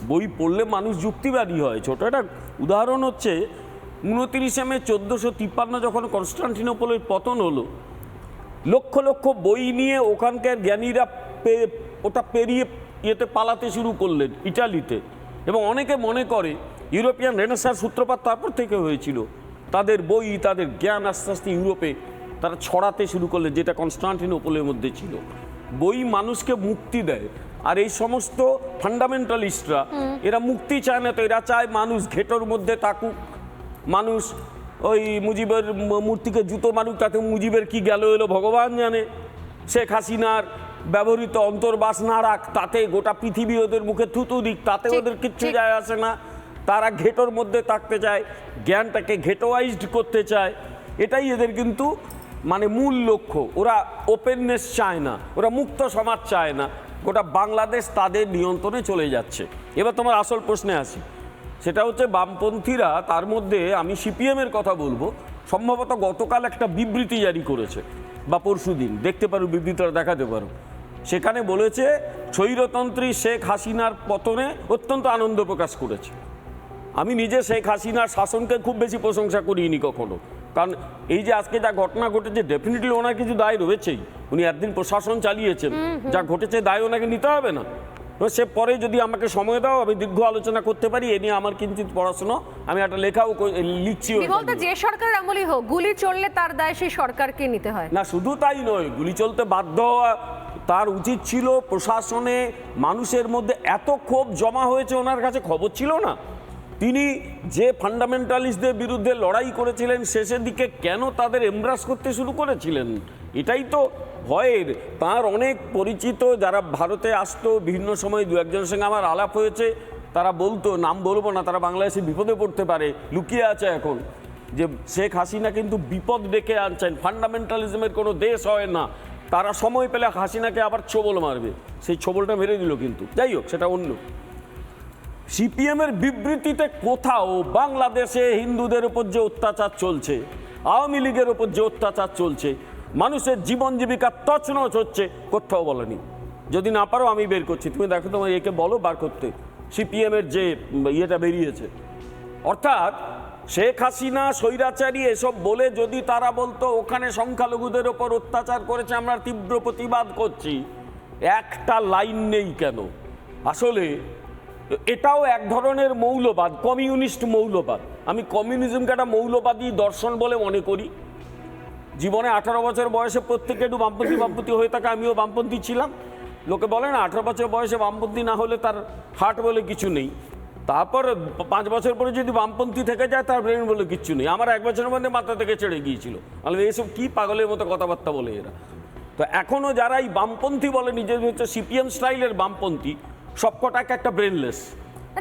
বই পড়লে মানুষ যুক্তিবাদী হয়। ছোট একটা উদাহরণ হচ্ছে 29 মে 1453 যখন কনস্টান্টিনোপলের পতন হলো, লক্ষ লক্ষ বই নিয়ে ওখানকার জ্ঞানীরা ওটা পেরিয়ে ইয়েতে পালাতে শুরু করলেন ইটালিতে। এবং অনেকে মনে করে ইউরোপিয়ান রেনেসাঁর সূত্রপাত তারপর থেকে হয়েছিল। তাদের বই, তাদের জ্ঞান আস্তে আস্তে ইউরোপে তারা ছড়াতে শুরু করলেন, যেটা কনস্টান্টিনোপলের মধ্যে ছিল। বই মানুষকে মুক্তি দেয়। আর এই সমস্ত ফান্ডামেন্টালিস্টরা এরা মুক্তি চায় না, তো এরা চায় মানুষ ঘেটোর মধ্যে থাকুক, মানুষ ওই মুজিবের মূর্তিকে জুতো মানুষ, তাতে মুজিবের কি গেল এলো ভগবান জানে। শেখ হাসিনার ব্যবহৃত অন্তর্বাস না রাখ, তাতে গোটা পৃথিবী ওদের মুখে থুতু দিক, তাতে ওদের কিচ্ছু যায় আসে না। তারা ঘেটোর মধ্যে থাকতে চায়, জ্ঞানটাকে ঘেটোয়াইজড করতে চায়। এটাই এদের কিন্তু মানে মূল লক্ষ্য। ওরা ওপেননেস চায় না, ওরা মুক্ত সমাজ চায় না। গোটা বাংলাদেশ তাদের নিয়ন্ত্রণে চলে যাচ্ছে। এবার তোমার আসল প্রশ্নে আসি, সেটা হচ্ছে বামপন্থীরা, তার মধ্যে আমি সিপিএমের কথা বলবো। সম্ভবত গতকাল একটা বিবৃতি জারি করেছে বা পরশুদিন, দেখতে পারো বিবৃতিটা, দেখাতে পারো। সেখানে বলেছে স্বৈরতন্ত্রী শেখ হাসিনার পতনে অত্যন্ত আনন্দ প্রকাশ করেছে। আমি নিজে শেখ হাসিনার শাসনকে খুব বেশি প্রশংসা করিনি কখনো, কারণ এই যে আজকে যা ঘটনা ঘটেছে ডেফিনেটলি ওনার কিছু দায় রয়েছেই। উনি একদিন প্রশাসন চালিয়েছেন, যা ঘটেছে দায় ওনাকে নিতে হবে না? সে পরে যদি আমাকে সময় দাও আমি দীর্ঘ আলোচনা করতে পারি। এ নিয়ে আমার কিঞ্চিত পড়াশোনা, আমি একটা লেখাও লিখছি। যে সরকারের আমলই হোক, গুলি চললে তার দায় সেই সরকারকে নিতে হয় না। শুধু তাই নয়, গুলি চলতে বাধ্য হওয়া তার উচিত ছিল। প্রশাসনে মানুষের মধ্যে এত ক্ষোভ জমা হয়েছে, ওনার কাছে খবর ছিল না। তিনি যে ফান্ডামেন্টালিস্টদের বিরুদ্ধে লড়াই করেছিলেন, শেষের দিকে কেন তাদের এমব্রাস করতে শুরু করেছিলেন? এটাই তো ভয়ের। তার অনেক পরিচিত যারা ভারতে আসতো বিভিন্ন সময়, দু একজনের সঙ্গে আমার আলাপ হয়েছে, তারা বলতো, নাম বলবো না, তারা বাংলাদেশে বিপদে পড়তে পারে, লুকিয়ে আছে এখন, যে শেখ হাসিনা কিন্তু বিপদ ডেকে আনছেন। ফান্ডামেন্টালিজমের কোনো দেশ হয় না, তারা সময় পেলে হাসিনাকে আবার ছোবল মারবে। সেই ছোবলটা মেরে দিল, কিন্তু যাই হোক সেটা অন্য। সিপিএমের বিবৃতিতে কোথাও বাংলাদেশে হিন্দুদের উপর যে অত্যাচার চলছে, আওয়ামী লীগের উপর যে অত্যাচার চলছে, মানুষের জীবন জীবিকা তছনছ হচ্ছে, কোথাও বলেনি। যদি না পারো আমি বের করছি, তুমি দেখো তোমার একে বলো বার করতে। সিপিএমের যে ইয়েটা বেরিয়েছে, অর্থাৎ শেখ হাসিনা স্বৈরাচারী এসব বলে যদি তারা বলতো ওখানে সংখ্যালঘুদের ওপর অত্যাচার করেছে, আমরা তীব্র প্রতিবাদ করছি, একটা লাইন নেই কেন? আসলে এটাও এক ধরনের মৌলবাদ, কমিউনিস্ট মৌলবাদ। আমি কমিউনিজমকে একটা মৌলবাদী দর্শন বলে মনে করি। জীবনে 18 বছর বয়সে প্রত্যেকে একটু বামপন্থী হয়ে থাকে, আমিও বামপন্থী ছিলাম। লোকে বলে না 18 বছর বয়সে বামপন্থী না হলে তার হার্ট বলে কিছু নেই, তারপর 5 বছর পরে যদি বামপন্থী থেকে যায় তার ব্রেন বলে কিচ্ছু নেই। আমার 1 বছরের মধ্যে মাথা থেকে ছেড়ে গিয়েছিল। আমি এইসব কি পাগলের মতো কথাবার্তা বলে এরা। তো এখনও যারা এই বামপন্থী বলে নিজেদের হচ্ছে সিপিএম স্টাইলের বামপন্থী, সবকটাকে একটা ব্রেনলেস,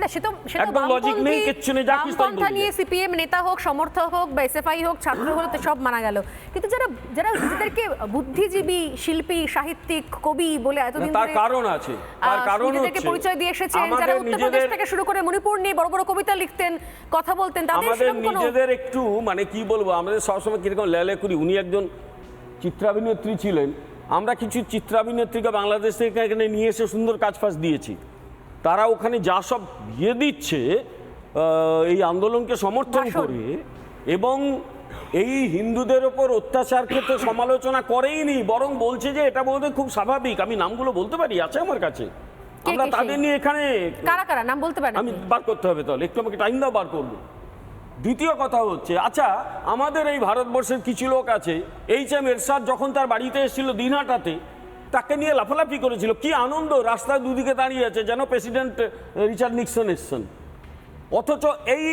না সে তো একদম লজিক নেই, কিচ্ছু নেই, যা কিছু তাই বামপন্থা বলি। নিয়ে সিপিএম নেতা হোক, সমর্থক হোক বা এসএফআই হোক, ছাত্র হোক, তো সব মানা গেল। কিন্তু যারা যারা নিজেদেরকে বুদ্ধিজীবী, শিল্পী, সাহিত্যিক, কবি বলে এতদিন তার ধরে কারণ আছে, তার কারণ নিজেদেরকে হচ্ছে পরিচয় দিয়ে এসেছেন, যারা আমাদের উত্তরপ্রদেশ নিজেদের থেকে শুরু করে মণিপুর নিয়ে বড় বড় কবিতা লিখতেন, কথা বলতেন, তাদের আমাদের সেরকম কোনো নিজেদের একটু মানে কি বলবো, আমাদের সবসময় কিরকম লেলে করি। উনি একজন চিত্রাভিনেত্রী ছিলেন, আমরা কিছু চিত্রাভিনেত্রীকে বাংলাদেশ থেকে এখানে নিয়ে এসে সুন্দর কাজ ফাজ দিয়েছি। তারা ওখানে যা সব ইয়ে দিচ্ছে এই আন্দোলনকে সমর্থন ভাষণ। করে, এবং এই হিন্দুদের ওপর অত্যাচার ক্ষেত্রে সমালোচনা করেইনি, বরং বলছে যে এটা বোধহয় খুব স্বাভাবিক। আমি নামগুলো বলতে পারি, আছে আমার কাছে, আমরা কে তাদের সেই? নিয়ে এখানে কারা কারা নাম বলতে পারেন? আমি বার করতে হবে, তাহলে একটু আমাকে টাইম দাও, বার করবো। দ্বিতীয় কথা হচ্ছে, আচ্ছা আমাদের এই ভারতবর্ষের কিছু লোক আছে, এইচ.এম. এরশাদ যখন তার বাড়িতে এসেছিল দিনহাটাতে, তাকে নিয়ে লাফালাফি করেছিল, কি আনন্দ, রাস্তায় দুদিকে দাঁড়িয়ে আছে যেন প্রেসিডেন্ট রিচার্ড নিক্সন এসছেন। অথচ এই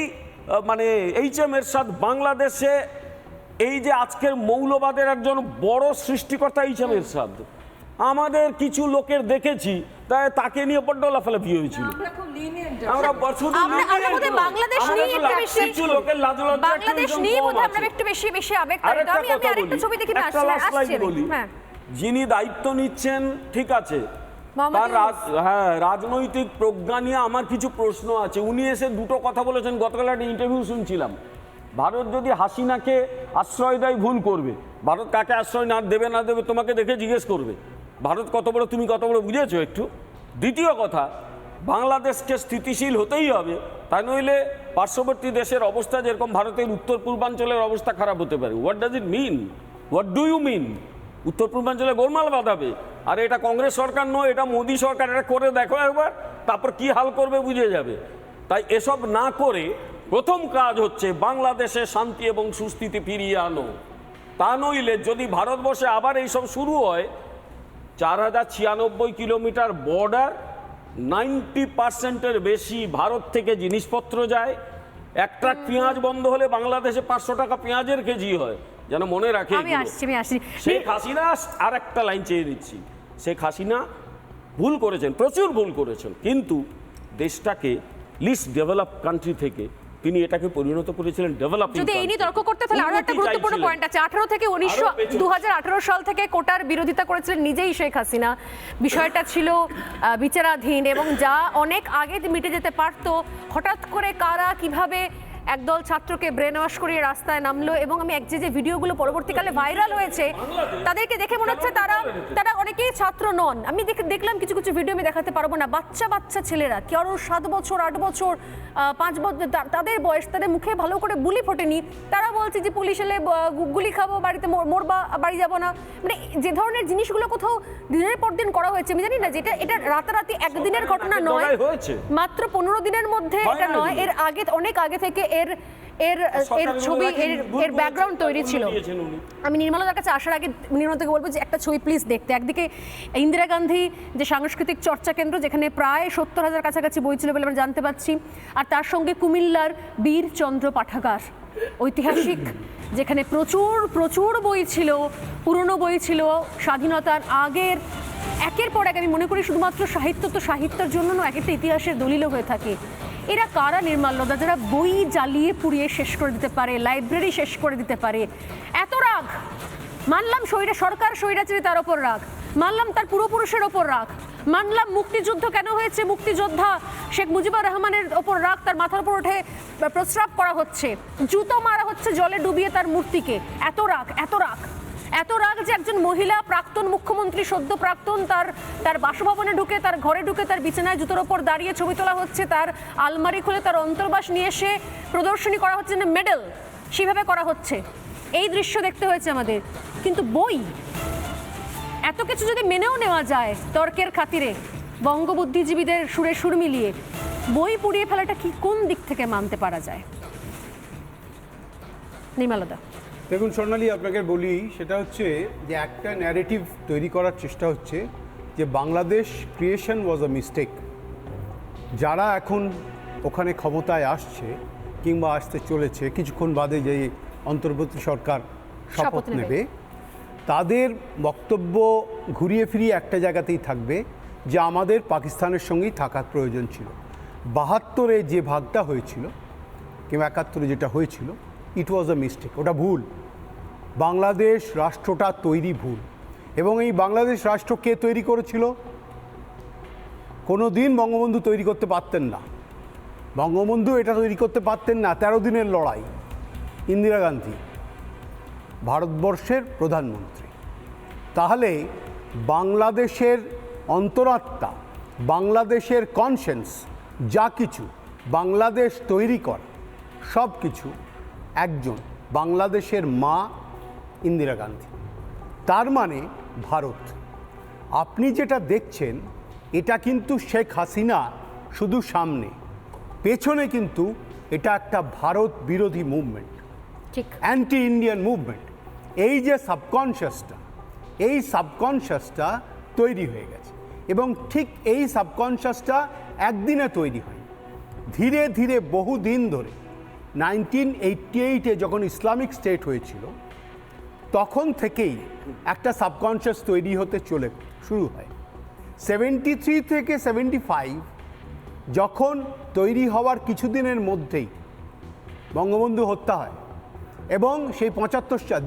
মানে এইচ.এম. এরশাদ বাংলাদেশে এই যে আজকের মৌলবাদের একজন বড় সৃষ্টিকর্তা এইচ.এম. এরশাদ, আমাদের কিছু লোকের দেখেছি তাই তাকে নিয়ে বড্ড লাফালাফি হয়েছিল। আমরা শুধু আমরা বোধহয় বাংলাদেশ নিয়ে একটু বেশি, কিছু লোকের লাজ লজ্জা বাংলাদেশ নিয়ে বোধহয় আমরা একটু বেশি আবেগ তাড়িত। আরেকটা আমি কথা আরেকটা বলি, ছবি দেখি না, একটা last আসছে line বলি। হ্যাঁ, যিনি দায়িত্ব নিচ্ছেন ঠিক আছে, মোহাম্মদ তার ইউনূস। রাজনৈতিক প্রজ্ঞা নিয়ে আমার কিছু প্রশ্ন আছে। উনি এসে দুটো কথা বলেছেন, গতকাল একটা ইন্টারভিউ শুনছিলাম, ভারত যদি হাসিনাকে আশ্রয় দেয় ভুল করবে, ভারত কাকে আশ্রয় না দেবে তোমাকে দেখে জিজ্ঞেস করবে, ভারত কত বড় তুমি কত বড় বুঝেছো একটু। দ্বিতীয় কথা, বাংলাদেশকে স্থিতিশীল হতেই হবে, তাই নইলে পার্শ্ববর্তী দেশের অবস্থা যেরকম ভারতের উত্তর পূর্বাঞ্চলের অবস্থা খারাপ হতে পারে। What does it mean, what do you mean? উত্তর পূর্বাঞ্চলে গোলমাল বাঁধাবে, আর এটা কংগ্রেস সরকার নয়, এটা মোদী সরকার, এটা করে দেখো একবার, তারপর কি হাল করবে বুঝে যাবে। তাই এসব না করে প্রথম কাজ হচ্ছে বাংলাদেশে শান্তি এবং সুস্থিতি ফিরিয়ে আনো। তা নইলে যদি ভারতবর্ষে আবার এইসব শুরু হয়, 4096 কিলোমিটার বর্ডার, 90%-এর বেশি ভারত থেকে জিনিসপত্র যায়। এক ট্রাক পেঁয়াজ বন্ধ হলে বাংলাদেশে 500 টাকা পেঁয়াজের কেজি হয়, যেন মনে রাখে আমি এগুলো। আসছি শেখ হাসিনা, আর একটা লাইন চেয়ে দিচ্ছি, শেখ হাসিনা ভুল করেছেন, প্রচুর ভুল করেছেন, কিন্তু দেশটাকে লিস্ট ডেভেলপ কান্ট্রি থেকে তিনি এটাকে পরিণত করেছিলেন ডেভেলপিং। যদি এই নিয়ে তর্ক করতে, তাহলে আরো একটা গুরুত্বপূর্ণ পয়েন্ট আছে। 18 থেকে 2018 সাল থেকে কোটার বিরোধিতা করেছিলেন নিজেই শেখ হাসিনা। বিষয়টা ছিল বিচারাধীন এবং যা অনেক আগে মিটে যেতে পারতো, হঠাৎ করে কারা কিভাবে একদল ছাত্রকে ব্রেন ওয়াশ করিয়ে রাস্তায় নামলো। এবং আমি যে ভিডিওগুলো পরবর্তীকালে ভাইরাল হয়েছে, তাদেরকে দেখে মনে হচ্ছে তারা অনেকেই ছাত্র নন। আমি দেখলাম কিছু ভিডিও, আমি দেখাতে পারবো না, বাচ্চা ছেলেরা, কারো 7 বছর 8 বছর 5 বছর তাদের বয়স, তাদের মুখে ভালো করে বুলি ফোটেনি, তারা বলছে যে পুলিশ এলে গুলি খাবো, বাড়িতে মরবা, বাড়ি যাবো না। মানে যে ধরনের জিনিসগুলো কোথাও দিনের পর দিন করা হয়েছে, আমি জানি না যেটা এটা রাতারাতি একদিনের ঘটনা নয়, মাত্র 15 দিনের মধ্যে এটা নয়, এর আগে অনেক আগে থেকে এর ছবি, এর ব্যাকগ্রাউন্ড তৈরি ছিল। আমি নির্মলার কাছে আসার আগে নির্মলাকে বলবো যে একটা ছবি প্লিজ দেখতে। একদিকে ইন্দিরা গান্ধী যে সাংস্কৃতিক চর্চা কেন্দ্র, যেখানে প্রায় 70,000 কাছাকাছি বই ছিল বলে আমরা জানতে পারছি, আর তার সঙ্গে কুমিল্লার বীরচন্দ্র পাঠাগার, ঐতিহাসিক, যেখানে প্রচুর বই ছিল, পুরনো বই ছিল স্বাধীনতার আগের। একের পর এক, আমি মনে করি শুধুমাত্র সাহিত্য তো সাহিত্যের জন্য নয়, এক একটা ইতিহাসের দলিলও হয়ে থাকে। এরা কারা নির্মাল্যদা, যারা বই জ্বালিয়ে পুড়িয়ে শেষ করে দিতে পারে, লাইব্রেরি শেষ করে দিতে পারে? এত রাগ মানলাম, সরকার স্বৈরাচারী, তার ওপর রাগ মানলাম, তার পূর্বপুরুষের ওপর রাগ মানলাম, মুক্তিযুদ্ধ কেন হয়েছে, মুক্তিযোদ্ধা শেখ মুজিবুর রহমানের ওপর রাগ, তার মাথার উপর উঠে প্রস্রাব করা হচ্ছে, জুতো মারা হচ্ছে জলে ডুবিয়ে তার মূর্তিকে। এত রাগ যে একজন মহিলা প্রাক্তন মুখ্যমন্ত্রী, সদ্য প্রাক্তন, তার বাসভবনে ঢুকে, তার ঘরে ঢুকে, তার বিছানায় জুতোর ওপর দাঁড়িয়ে ছবি তোলা হচ্ছে, তার আলমারি খুলে তার অন্তর্বাস নিয়ে এসে প্রদর্শনী করা হচ্ছে, মেডেল সেভাবে করা হচ্ছে। এই দৃশ্য দেখতে হয়েছে আমাদের। কিন্তু বই, এত কিছু যদি মেনেও নেওয়া যায় তর্কের খাতিরে, বঙ্গবুদ্ধিজীবীদের সুরে সুর মিলিয়ে, বই পুড়িয়ে ফেলাটা কি কোন দিক থেকে মানতে পারা যায়? নির্মলাদা। দেখুন স্বর্ণালী, আপনাকে বলি, সেটা হচ্ছে যে একটা ন্যারেটিভ তৈরি করার চেষ্টা হচ্ছে যে Bangladesh creation was a mistake. যারা এখন ওখানে ক্ষমতায় আসছে কিংবা আসতে চলেছে, কিছুক্ষণ বাদে যে অন্তর্বর্তী সরকার শপথ নেবে, তাদের বক্তব্য ঘুরিয়ে ফিরিয়ে একটা জায়গাতেই থাকবে যে আমাদের পাকিস্তানের সঙ্গেই থাকার প্রয়োজন ছিল। ৭২-এ যে ভাগটা হয়েছিল কিংবা ৭১-এ যেটা হয়েছিল, ইট ওয়াজ আ মিস্টেক, ওটা ভুল। বাংলাদেশ রাষ্ট্রটা তৈরি ভুল। এবং এই বাংলাদেশ রাষ্ট্র কে তৈরি করেছিল? কোনো দিন বঙ্গবন্ধু তৈরি করতে পারতেন না। বঙ্গবন্ধু এটা তৈরি করতে পারতেন না। ১৩ দিনের লড়াই, ইন্দিরা গান্ধী ভারতবর্ষের প্রধানমন্ত্রী। তাহলে বাংলাদেশের অন্তরাত্মা, বাংলাদেশের কনসেন্স, যা কিছু বাংলাদেশ তৈরি করা, সব কিছু একজন বাংলাদেশের মা ইন্দিরা গান্ধী। তার মানে ভারত। আপনি যেটা দেখছেন এটা কিন্তু শেখ হাসিনা শুধু সামনে, পেছনে কিন্তু এটা একটা ভারত বিরোধী মুভমেন্ট, ঠিক, অ্যান্টি ইন্ডিয়ান মুভমেন্ট। এই যে সাবকনশিয়াসটা, এই সাবকনশিয়াসটা তৈরি হয়ে গেছে। এবং ঠিক এই সাবকনশিয়াসটা একদিনে তৈরি হয়, ধীরে ধীরে বহু দিন ধরে। 1988-এ যখন ইসলামিক স্টেট হয়েছিল, তখন থেকেই একটা সাবকনশিয়াস তৈরি হতে শুরু হয়। 73 থেকে 75 যখন তৈরি হওয়ার কিছুদিনের মধ্যেই বঙ্গবন্ধু হত্যা হয়, এবং সেই 75 সাল,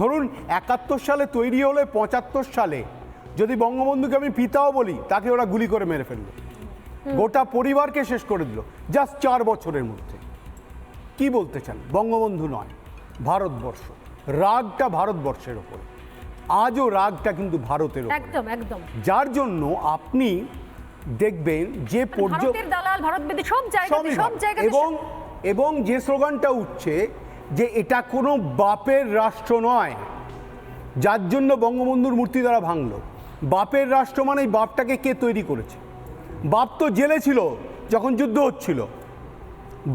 ধরুন 71 সালে তৈরি হলে 75 সালে যদি বঙ্গবন্ধুকে আমি পিতাও বলি, তাকে ওরা গুলি করে মেরে ফেললো, গোটা পরিবারকে শেষ করে দিল জাস্ট 4 বছরের মধ্যে। কি বলতে চান? বঙ্গবন্ধু নয়, ভারতবর্ষ। রাগটা ভারতবর্ষের ওপর, আজও রাগটা কিন্তু ভারতের ওপর। একদম একদম। যার জন্য আপনি দেখবেন যে ভারতের দালাল, ভারতবিরোধী সব জায়গায় এবং যে স্লোগানটা উঠছে যে এটা কোনো বাপের রাষ্ট্র নয়, যার জন্য বঙ্গবন্ধুর মূর্তি দ্বারা ভাঙলো। বাপের রাষ্ট্র মানে এই বাপটাকে কে তৈরি করেছে? বাপ তো জেলে ছিল যখন যুদ্ধ হচ্ছিল,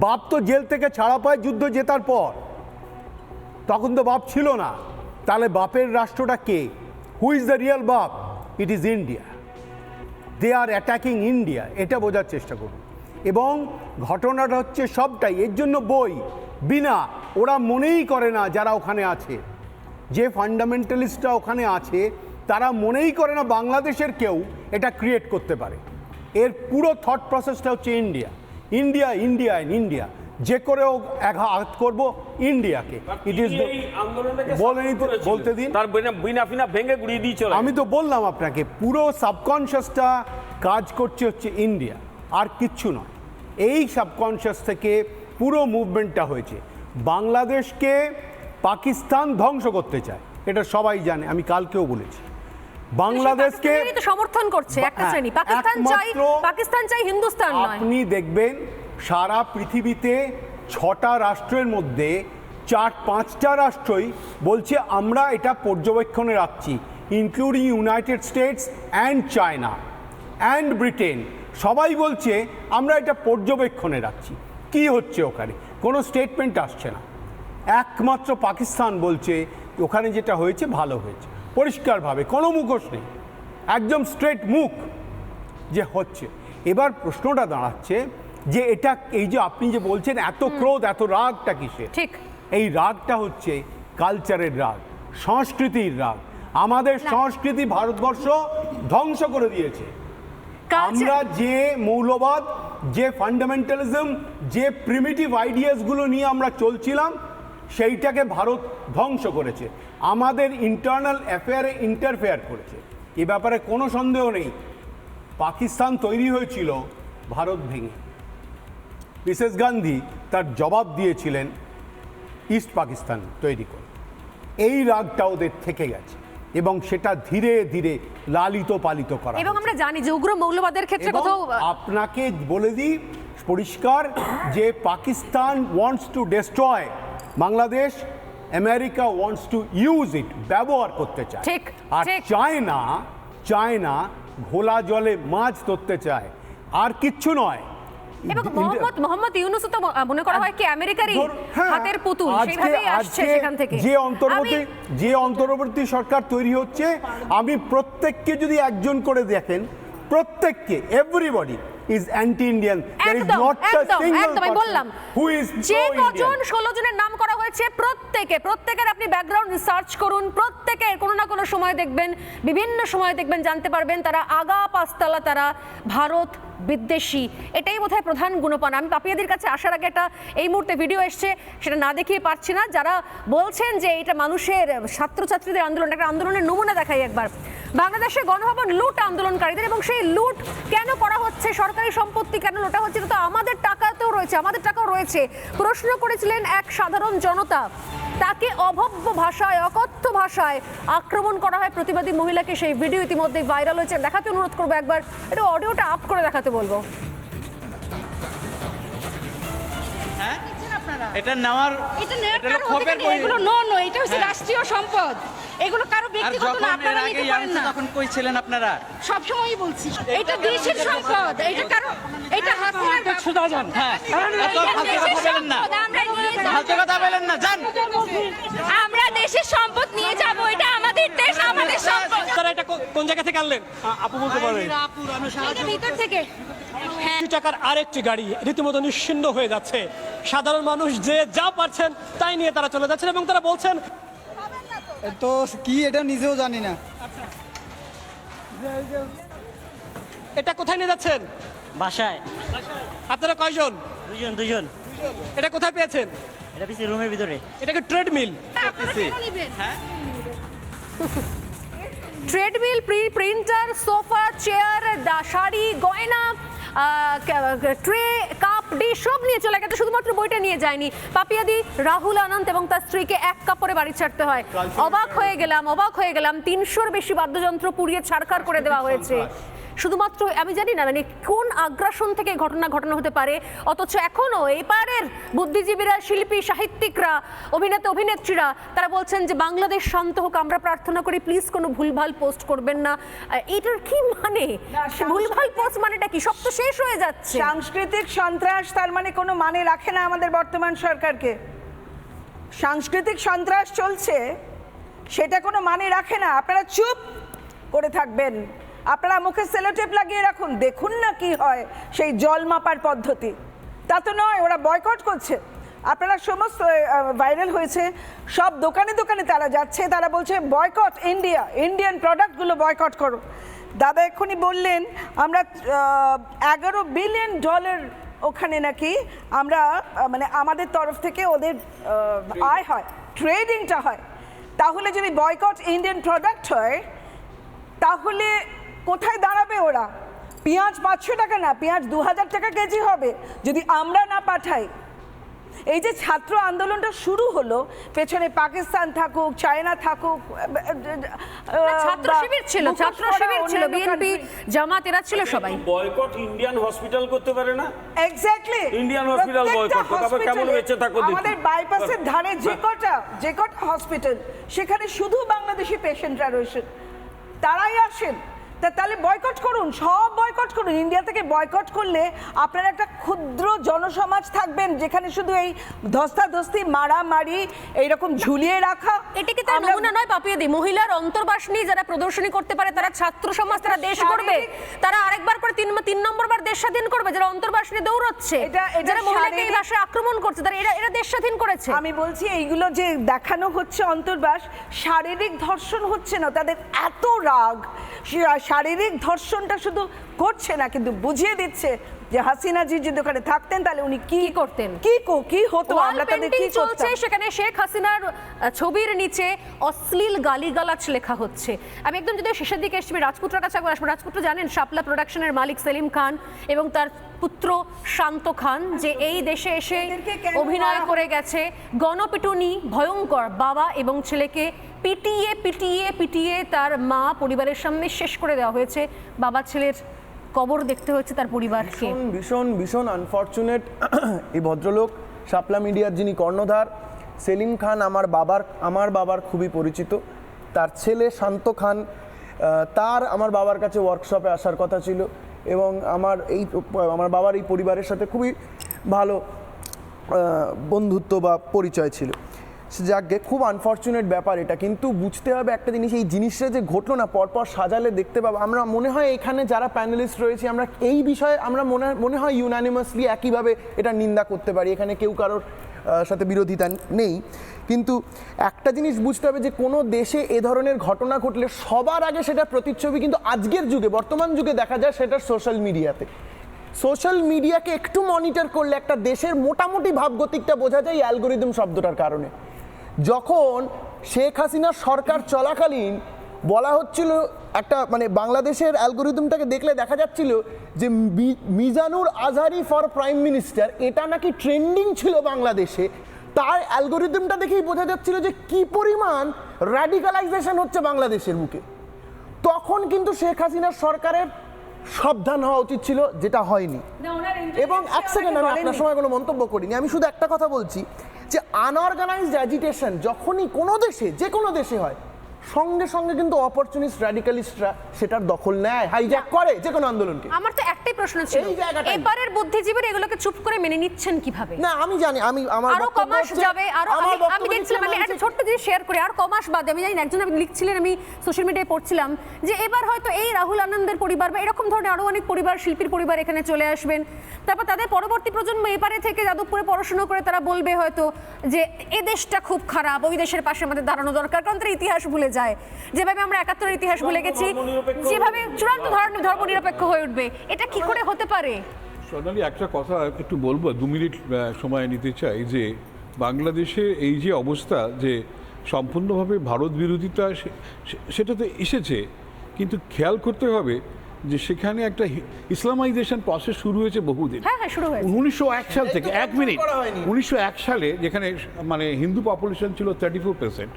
বাপ তো জেল থেকে ছাড়া পায় যুদ্ধ জেতার পর, তখন তো বাপ ছিল না। তাহলে বাপের রাষ্ট্রটা কে? হু ইজ দ্য রিয়েল বাপ? It is India. They are attacking India, এটা বোঝার চেষ্টা করুন। এবং ঘটনাটা হচ্ছে সবটাই এর জন্য বই বিনা, ওরা মনেই করে না যারা ওখানে আছে, যে ফান্ডামেন্টালিস্টরা ওখানে আছে, তারা মনেই করে না বাংলাদেশের কেউ এটা ক্রিয়েট করতে পারে। এর পুরো থট প্রসেসটা হচ্ছে ইন্ডিয়া, ইন্ডিয়া, ইন্ডিয়া, ইন্ডিয়া। যে করেও আঘাত করবো ইন্ডিয়াকে। ইট ইজ বলতে দিন, তার বিনা ফিনা ভেঙে গুড়িয়ে দিয়ে চলে। আমি তো বললাম আপনাকে, পুরো সাবকনশিয়াসটা কাজ করছে হচ্ছে ইন্ডিয়া, আর কিচ্ছু নয়। এই সাবকনশিয়াস থেকে পুরো মুভমেন্টটা হয়েছে। বাংলাদেশকে পাকিস্তান ধ্বংস করতে চায়, এটা সবাই জানে, আমি কালকেও বলেছি। বাংলাদেশকে সমর্থন করছে একটা শ্রেণী, পাকিস্তান চাই, হিন্দুস্তান নয়। আপনি দেখবেন সারা পৃথিবীতে 6টা রাষ্ট্রের মধ্যে 4-5টা রাষ্ট্রই বলছে আমরা এটা পর্যবেক্ষণে রাখছি, including United states and China and Britain. সবাই বলছে আমরা এটা পর্যবেক্ষণে রাখছি। কি হচ্ছে ওখানে? কোনো স্টেটমেন্ট আসছে না। একমাত্র পাকিস্তান বলছে ওখানে যেটা হয়েছে ভালো হয়েছে, পরিষ্কারভাবে, কোনো মুখোশ নেই, একদম স্ট্রেট মুখ যে হচ্ছে। এবার প্রশ্নটা দাঁড়াচ্ছে যে এটা, এই যে আপনি যে বলছেন এত ক্রোধ, এত রাগটা কিসের? ঠিক, এই রাগটা হচ্ছে কালচারের রাগ, সংস্কৃতির রাগ। আমাদের সংস্কৃতি ভারতবর্ষ ধ্বংস করে দিয়েছে। আমরা যে মৌলবাদ, যে ফান্ডামেন্টালিজম, যে প্রিমিটিভ আইডিয়াসগুলো নিয়ে আমরা চলছিলাম, সেইটাকে ভারত ধ্বংস করেছে। আমাদের ইন্টারনাল অ্যাফেয়ারে ইন্টারফেয়ার করেছে, এ ব্যাপারে কোনো সন্দেহ নেই। পাকিস্তান তৈরি হয়েছিল ভারত ভেঙে। মিসেস গান্ধী তার জবাব দিয়েছিলেন ইস্ট পাকিস্তান তৈরি করে। এই রাগটা ওদের থেকে গেছে এবং সেটা ধীরে ধীরে লালিত পালিত করা। এবং আমরা জানি যে উগ্র মৌলবাদের ক্ষেত্রে কোথাও, আপনাকে বলে দিই পরিষ্কার, যে Pakistan wants to destroy Bangladesh, America wants to use it, ব্যবহার করতে চায়। ঠিক, আর চায়না ঘোলা জলে মাছ ধরতে চায়, আর কিচ্ছু নয়। এবং মোহাম্মদ ইউনূস তো মনে করা হয় কি আমেরিকারই হ্যাঁ, হাতের পুতুল, সেইভাবেই আসছে সেখান থেকে। যে অন্তর্বর্তী সরকার তৈরি হচ্ছে, আমি প্রত্যেককে যদি একজন করে দেখেন, প্রত্যেককে, এভরিবডি ইজ অ্যান্টি ইন্ডিয়ান। একদম আমি বললাম যে কজন 16 জনের নাম করা হয়েছে প্রত্যেকের আপনি ব্যাকগ্রাউন্ড রিসার্চ করুন, প্রত্যেকের কোনো না কোনো সময় দেখবেন, বিভিন্ন সময় দেখবেন, জানতে পারবেন তারা আগা পাঁচতলা, তারা ভারত বিদ্বেষী। এটাই বোধহয় প্রধান গুণপান। আমি পাপিয়াদির কাছে আসার আগে একটা এই মুহূর্তে ভিডিও এসছে, সেটা না দেখিয়ে পারছি না। যারা বলছেন যে এটা মানুষের ছাত্রছাত্রীদের আন্দোলন, একটা আন্দোলনের নমুনা দেখাই একবার। বাংলাদেশের গণভবন লুট আন্দোলনকারীদের, এবং সেই লুট কেন করা হচ্ছে, সরকারি সম্পত্তি কেন লুটা হচ্ছে, তো আমাদের টাকাতেও রয়েছে, আমাদের টাকাও রয়েছে। প্রশ্ন করেছিলেন এক সাধারণ জনতা, তাকে অভব্য ভাষায়, অকথ্য ভাষায় আক্রমণ করা হয় প্রতিবাদী মহিলাকে। সেই ভিডিও ইতিমধ্যে ভাইরাল হয়েছে, দেখাতে অনুরোধ করবো একবার, একটু অডিওটা আপ করে দেখাতে বলবো। এটা নেওয়ার এগুলো নো এটা হচ্ছে রাষ্ট্রীয় সম্পদ, এগুলো কারো ব্যক্তিগত না, আপনারা নিতে পারেন না। তখন কই ছিলেন আপনারা? সব সময়ই বলছি এটা দেশের সম্পদ, এটা কারো, এটা হাসিনার সুদা যান। হ্যাঁ, এত ফালতু কথা বলেন না, ফালতু কথা বলেন না, যান। আমরা দেশের সম্পদ নিয়ে যাব, এটা আমাদের দেশ, আমাদের সম্পদ। তারা এটা কোন জায়গা থেকে আনলেন আপু বলতে পারবেন? এটা ভিতর থেকে। হ্যাঁ, 2 টাকার আরেকটি গাড়ি রীতিমতো নিশ্চিহ্ন হয়ে যাচ্ছে। সাধারণ মানুষ যে যা পারছেন তাই নিয়ে তারা চলে যাচ্ছেন, এবং তারা বলছেন তো কি এটা নিজেও জানি না। এটা কোথায় নিয়ে যাচ্ছেন? বাসায়। আপনারা কয়জন? দুজন। এটা কোথায় পেয়েছেন? এটা পিছিয়ে রুমের ভিতরে। এটাকে treadmill. Treadmill, printer, sofa, chair, sari, গয়না, ট্রে, কাপ, ডিশ সব নিয়ে চলে গেছে, শুধুমাত্র বইটা নিয়ে যায়নি। পাপিয়াদি রাহুল আনন্দ এবং তার স্ত্রীকে এক কাপড়ে বাড়ি ছাড়তে হয়। অবাক হয়ে গেলাম 300-র বেশি বাদ্যযন্ত্র পুড়িয়ে ছারখার করে দেওয়া হয়েছে। শুধুমাত্র আমি জানি না মানে কোন আগ্রাসন থেকে ঘটনা ঘটানো হতে পারে, অথচ এখনো এই পারের বুদ্ধিজীবীরা, শিল্পী, সাহিত্যিকরা, অভিনেত্রীরা তারা বলছেন যে বাংলাদেশ শান্ত হোক, আমরা প্রার্থনা করি, প্লিজ কোনো ভুলভাল পোস্ট করবেন না। এটার কি মানে? ভুলভাল পোস্ট মানেটা কি? সব তো শেষ হয়ে যাচ্ছে। সাংস্কৃতিক সন্ত্রাস তার মানে কোনো মানে রাখে না আমাদের বর্তমান সরকারকে। সাংস্কৃতিক সন্ত্রাস চলছে, সেটা কোনো মানে রাখে না। আপনারা চুপ করে থাকবেন, আপনারা মুখে সেলোটেপ লাগিয়ে রাখুন, দেখুন না কি হয় সেই জল মাপার পদ্ধতি। তা তো নয়, ওরা বয়কট করছে। আপনারা সমস্ত ভাইরাল হয়েছে, সব দোকানে দোকানে তারা যাচ্ছে, তারা বলছে বয়কট ইন্ডিয়া, ইন্ডিয়ান প্রোডাক্টগুলো বয়কট করো। দাদা এক্ষুনি বললেন আমরা $11 বিলিয়ন ওখানে নাকি আমরা মানে আমাদের তরফ থেকে ওদের আয় হয়, ট্রেডিংটা হয়। তাহলে যদি বয়কট ইন্ডিয়ান প্রোডাক্ট হয়, তাহলে কোথায় দাঁড়াবে ওরা? পেঁয়াজ 500 টাকা না, পেঁয়াজ 2000 টাকা কেজি হবে যদি আমরা না পাঠাই। এই যে ছাত্র আন্দোলনটা শুরু হলো, পেছনে পাকিস্তান থাকুক, চায়না থাকুক, ছাত্র শিবির ছিল, বিএনপি, জামাত, এরা ছিল সবাই। বয়কট ইন্ডিয়ান হসপিটাল করতে পারে না? এক্স্যাক্টলি, ইন্ডিয়ান হসপিটাল বয়কট করতে কেমন হয়েছে তা দেখি। আমাদের বাইপাসের ধারে যে কটা হসপিটাল, সেখানে শুধু বাংলাদেশি পেশেন্টরা রয়েছে, তারাই আসেন। তাহলে বয়কট করুন, সব বয়কট করুন। ইন্ডিয়া থেকে বয়কট করলে আপনারা একটা ক্ষুদ্র জনসমাজ থাকবেন, যেখানে শুধু এই ধস্তাধস্তি, মারামারি, এইরকম ঝুলিয়ে রাখা। এটা কি তার নমুনা নয় পাপিয়াদি? মহিলার অন্তর্বাস নিয়ে যারা প্রদর্শনী করতে পারে, তারা ছাত্র সমাজ, তারা দেশ করবে, তারা আরেকবার করে 3 নম্বরবার দেশ স্বাধীন করবে। যারা অন্তর্বাস নিয়ে দৌড়চ্ছে, যারা মহিলাকে এই ভাষায় আক্রমণ করছে, তারা এরা দেশ স্বাধীন করেছে। আমি বলছি এইগুলো যে দেখানো হচ্ছে অন্তর্বাস, শারীরিক ধর্ষণ হচ্ছে না, তাদের এত রাগ, শারীরিক ধর্ষণটা শুধু করছে না, কিন্তু বুঝিয়ে দিচ্ছে যে হাসিনা জি যদি ওখানে থাকতেন তাহলে উনি কি করতেন, কি হতো, আমরা তাদের কি করতাম। সেখানে শেখ হাসিনার ছবির নিচে অশ্লীল গালিগালাজ লেখা হচ্ছে। আমি একদম যদি শেষের দিকে এসছি, রাজপুত্রের কাছে আসবো। রাজপুত্র জানেন শাপলা প্রোডাকশনের মালিক সেলিম খান এবং তার পুত্র শান্ত খান যে এই দেশে এসে অভিনয় করে গেছে। গণপিটুনি ভয়ঙ্কর, বাবা এবং ছেলেকে পিটিয়ে তার মা পরিবারের সামনে শেষ করে দেওয়া হয়েছে। বাবা ছেলের কবর দেখতে হচ্ছে তার পরিবারকে। ভীষণ আনফরচুনেট। এই ভদ্রলোক শাপলা মিডিয়ার যিনি কর্ণধার, সেলিম খান আমার বাবার খুবই পরিচিত। তার ছেলে শান্ত খান, তার আমার বাবার কাছে ওয়ার্কশপে আসার কথা ছিল, এবং আমার বাবার এই পরিবারের সাথে খুবই ভালো বন্ধুত্ব বা পরিচয় ছিল। যাকে খুব আনফর্চুনেট ব্যাপার এটা, কিন্তু বুঝতে হবে একটা জিনিস, এই জিনিসটা যে ঘটলো না পরপর সাজালে দেখতে পাবো আমরা, মনে হয় এখানে যারা প্যানেলিস্ট রয়েছে আমরা এই বিষয়ে আমরা মনে হয় ইউনানিমাসলি একইভাবে এটা নিন্দা করতে পারি, এখানে কেউ কারোর সাথে বিরোধিতা নেই। কিন্তু একটা জিনিস বুঝতে হবে যে কোনো দেশে এ ধরনের ঘটনা ঘটলে সবার আগে সেটা প্রতিচ্ছবি কিন্তু আজকের যুগে বর্তমান যুগে দেখা যায় সেটা সোশ্যাল মিডিয়াতে। সোশ্যাল মিডিয়াকে একটু মনিটর করলে একটা দেশের মোটামুটি ভাবগতিকটা বোঝা যায় এই অ্যালগোরিদম শব্দটার কারণে। যখন শেখ হাসিনার সরকার চলাকালীন বলা হচ্ছিল একটা মানে বাংলাদেশের অ্যালগোরিদমটাকে দেখলে দেখা যাচ্ছিল যে Mizanur Azhari for prime minister এটা নাকি ট্রেন্ডিং ছিল বাংলাদেশে, তার অ্যালগোরিদমটা দেখেই বোঝা যাচ্ছিল যে কি পরিমাণ র্যাডিকালাইজেশন হচ্ছে বাংলাদেশের বুকে। তখন কিন্তু শেখ হাসিনার সরকারের সাবধান হওয়া উচিত ছিল, যেটা হয়নি। এবং এক সেকেন্ড, আমি আপনার সময় কোনো মন্তব্য করিনি, আমি শুধু একটা কথা বলছি যে আনঅর্গানাইজড অ্যাজিটেশন যখনই কোনো দেশে যে কোনো দেশে হয় সঙ্গে সঙ্গে কিন্তু অপরচুনিস্ট র্যাডিক্যালিস্টরা সেটার দখল নেয়, হাইজ্যাক করে যে কোনো আন্দোলনকে। আমার তো একটাই প্রশ্ন ছিল, এবারের বুদ্ধিজীবীরা এগুলোকে চুপ করে মেনে নিচ্ছেন কিভাবে? না আমি জানি, আমার আরো কমাস যাবে, আরো আমি দেখছিলাম, আমি একটা ছোট্ট জিনিস শেয়ার করি, আর কমাস বাদে আমি জানি একজন আপনি লিখছিলেন, আমি সোশ্যাল মিডিয়ায় পড়ছিলাম যে এবার হয়তো এই রাহুল আনন্দের পরিবার বা এরকম ধরনের আরো অনেক পরিবার, শিল্পীর পরিবার এখানে চলে আসবেন, তারপর তাদের পরবর্তী প্রজন্ম এপারে থেকে যাদবপুরে পড়াশোনা করে তারা বলবে হয়তো যে এ দেশটা খুব খারাপ, ওই দেশের পাশে আমাদের দাঁড়ানো দরকার, কারণ তারা ইতিহাস ভুলে যায়, যেভাবে আমরা ৭১-এর ইতিহাস ভুলে গেছি, যেভাবে চূড়ান্ত ধর্ম নিরপেক্ষ হয়ে উঠবে, এটা কি করে হতে পারে? সোনালি, একটা কথা একটু বলবো, 2 মিনিট সময় নিতে চাই। যে বাংলাদেশে এই যে অবস্থা, যে সম্পূর্ণভাবে ভারত বিরোধিতা, সেটা তো এসেছে, কিন্তু খেয়াল করতে হবে যে সেখানে একটা ইসলামাইজেশন প্রসেস শুরু হয়েছে বহুদিন। হ্যাঁ শুরু হয়েছে 1901 সাল থেকে। 1 মিনিট, 1901 সালে যেখানে মানে হিন্দু পপুলেশন ছিল 34%,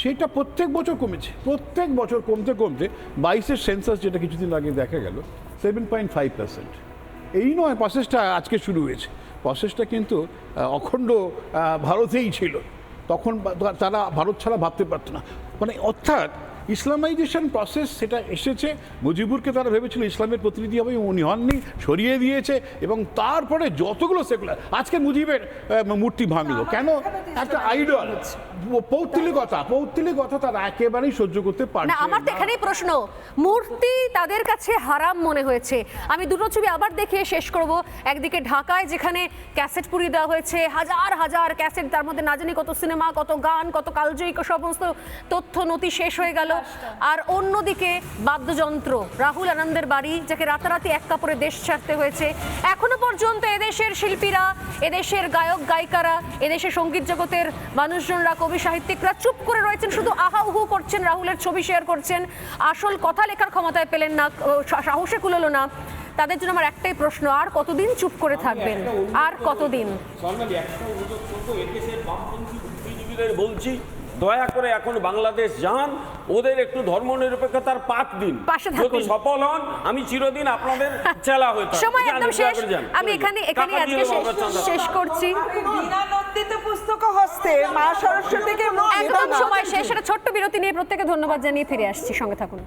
সেটা প্রত্যেক বছর কমেছে, প্রত্যেক বছর কমতে কমতে 22-এর সেন্সাস যেটা কিছুদিন আগে দেখা গেল 7.5%। এই নয় প্রসেসটা আজকে শুরু হয়েছে, প্রসেসটা কিন্তু অখণ্ড ভারতেই ছিল, তখন তারা ভারত ছাড়া ভাবতে পারত না। মানে অর্থাৎ ইসলামাইজেশন প্রসেস সেটা এসেছে, মুজিবুরকে তারা ভেবেছিল ইসলামের প্রতিনিধি হবে, উনি হননি, সরিয়ে দিয়েছে, এবং তারপরে যতগুলো সেকুলার, আজকে মুজিবের মূর্তি ভাঙলো কেন? একটা আইডল, পৌত্তলিকতা তারা একেবারেই সহ্য করতে পারছে না। আমার তো এখানেই প্রশ্ন, মূর্তি তাদের কাছে হারাম মনে হয়েছে। আমি দুটো ছবি আবার দেখে শেষ করব। একদিকে ঢাকায় যেখানে ক্যাসেট পুড়িয়ে দেওয়া হয়েছে, হাজার হাজার ক্যাসেট, তার মধ্যে না জানি কত সিনেমা, কত গান, কত কালজয়ী সমস্ত তথ্য নথি শেষ হয়ে গেল। আর অন্যদিকে বাদ্যযন্ত্র, রাহুল আনন্দের বাড়ি, যাকে রাতারাতি এক কাপড়ে দেশ ছাড়তে হয়েছে। এখনো পর্যন্ত এদেশের শিল্পীরা, এদেশের গায়ক গায়িকারা, এদেশের সঙ্গীত জগতের মানুষজনরা, কবি সাহিত্যিকরা চুপ করে রয়েছেন, শুধু আহা উহু করছেন, রাহুলের ছবি শেয়ার করছেন, আসল কথা লেখার ক্ষমতায় পেলেন না, সাহসে কুলোলো না। তাদের জন্য আমার একটাই প্রশ্ন, আর কতদিন চুপ করে থাকবেন? আর কতদিন? বলছি দয়া করে এখন বাংলাদেশ যান, ওদের একটু ধর্মনিরপেক্ষতার পাঠ দিন, যদি সফল হন আমি চিরদিন আপনাদের চেলা হয়ে থাকব। সময় একদম শেষ, আমি এখানে আজকে শেষ করছি। বিনানন্দিত পুস্তক হস্তে মা সরস্বতীকে একদম সময় শেষ। একটা ছোট্ট বিরতি নিয়ে প্রত্যেককে ধন্যবাদ জানিয়ে ফিরে আসছি, সঙ্গে থাকুন।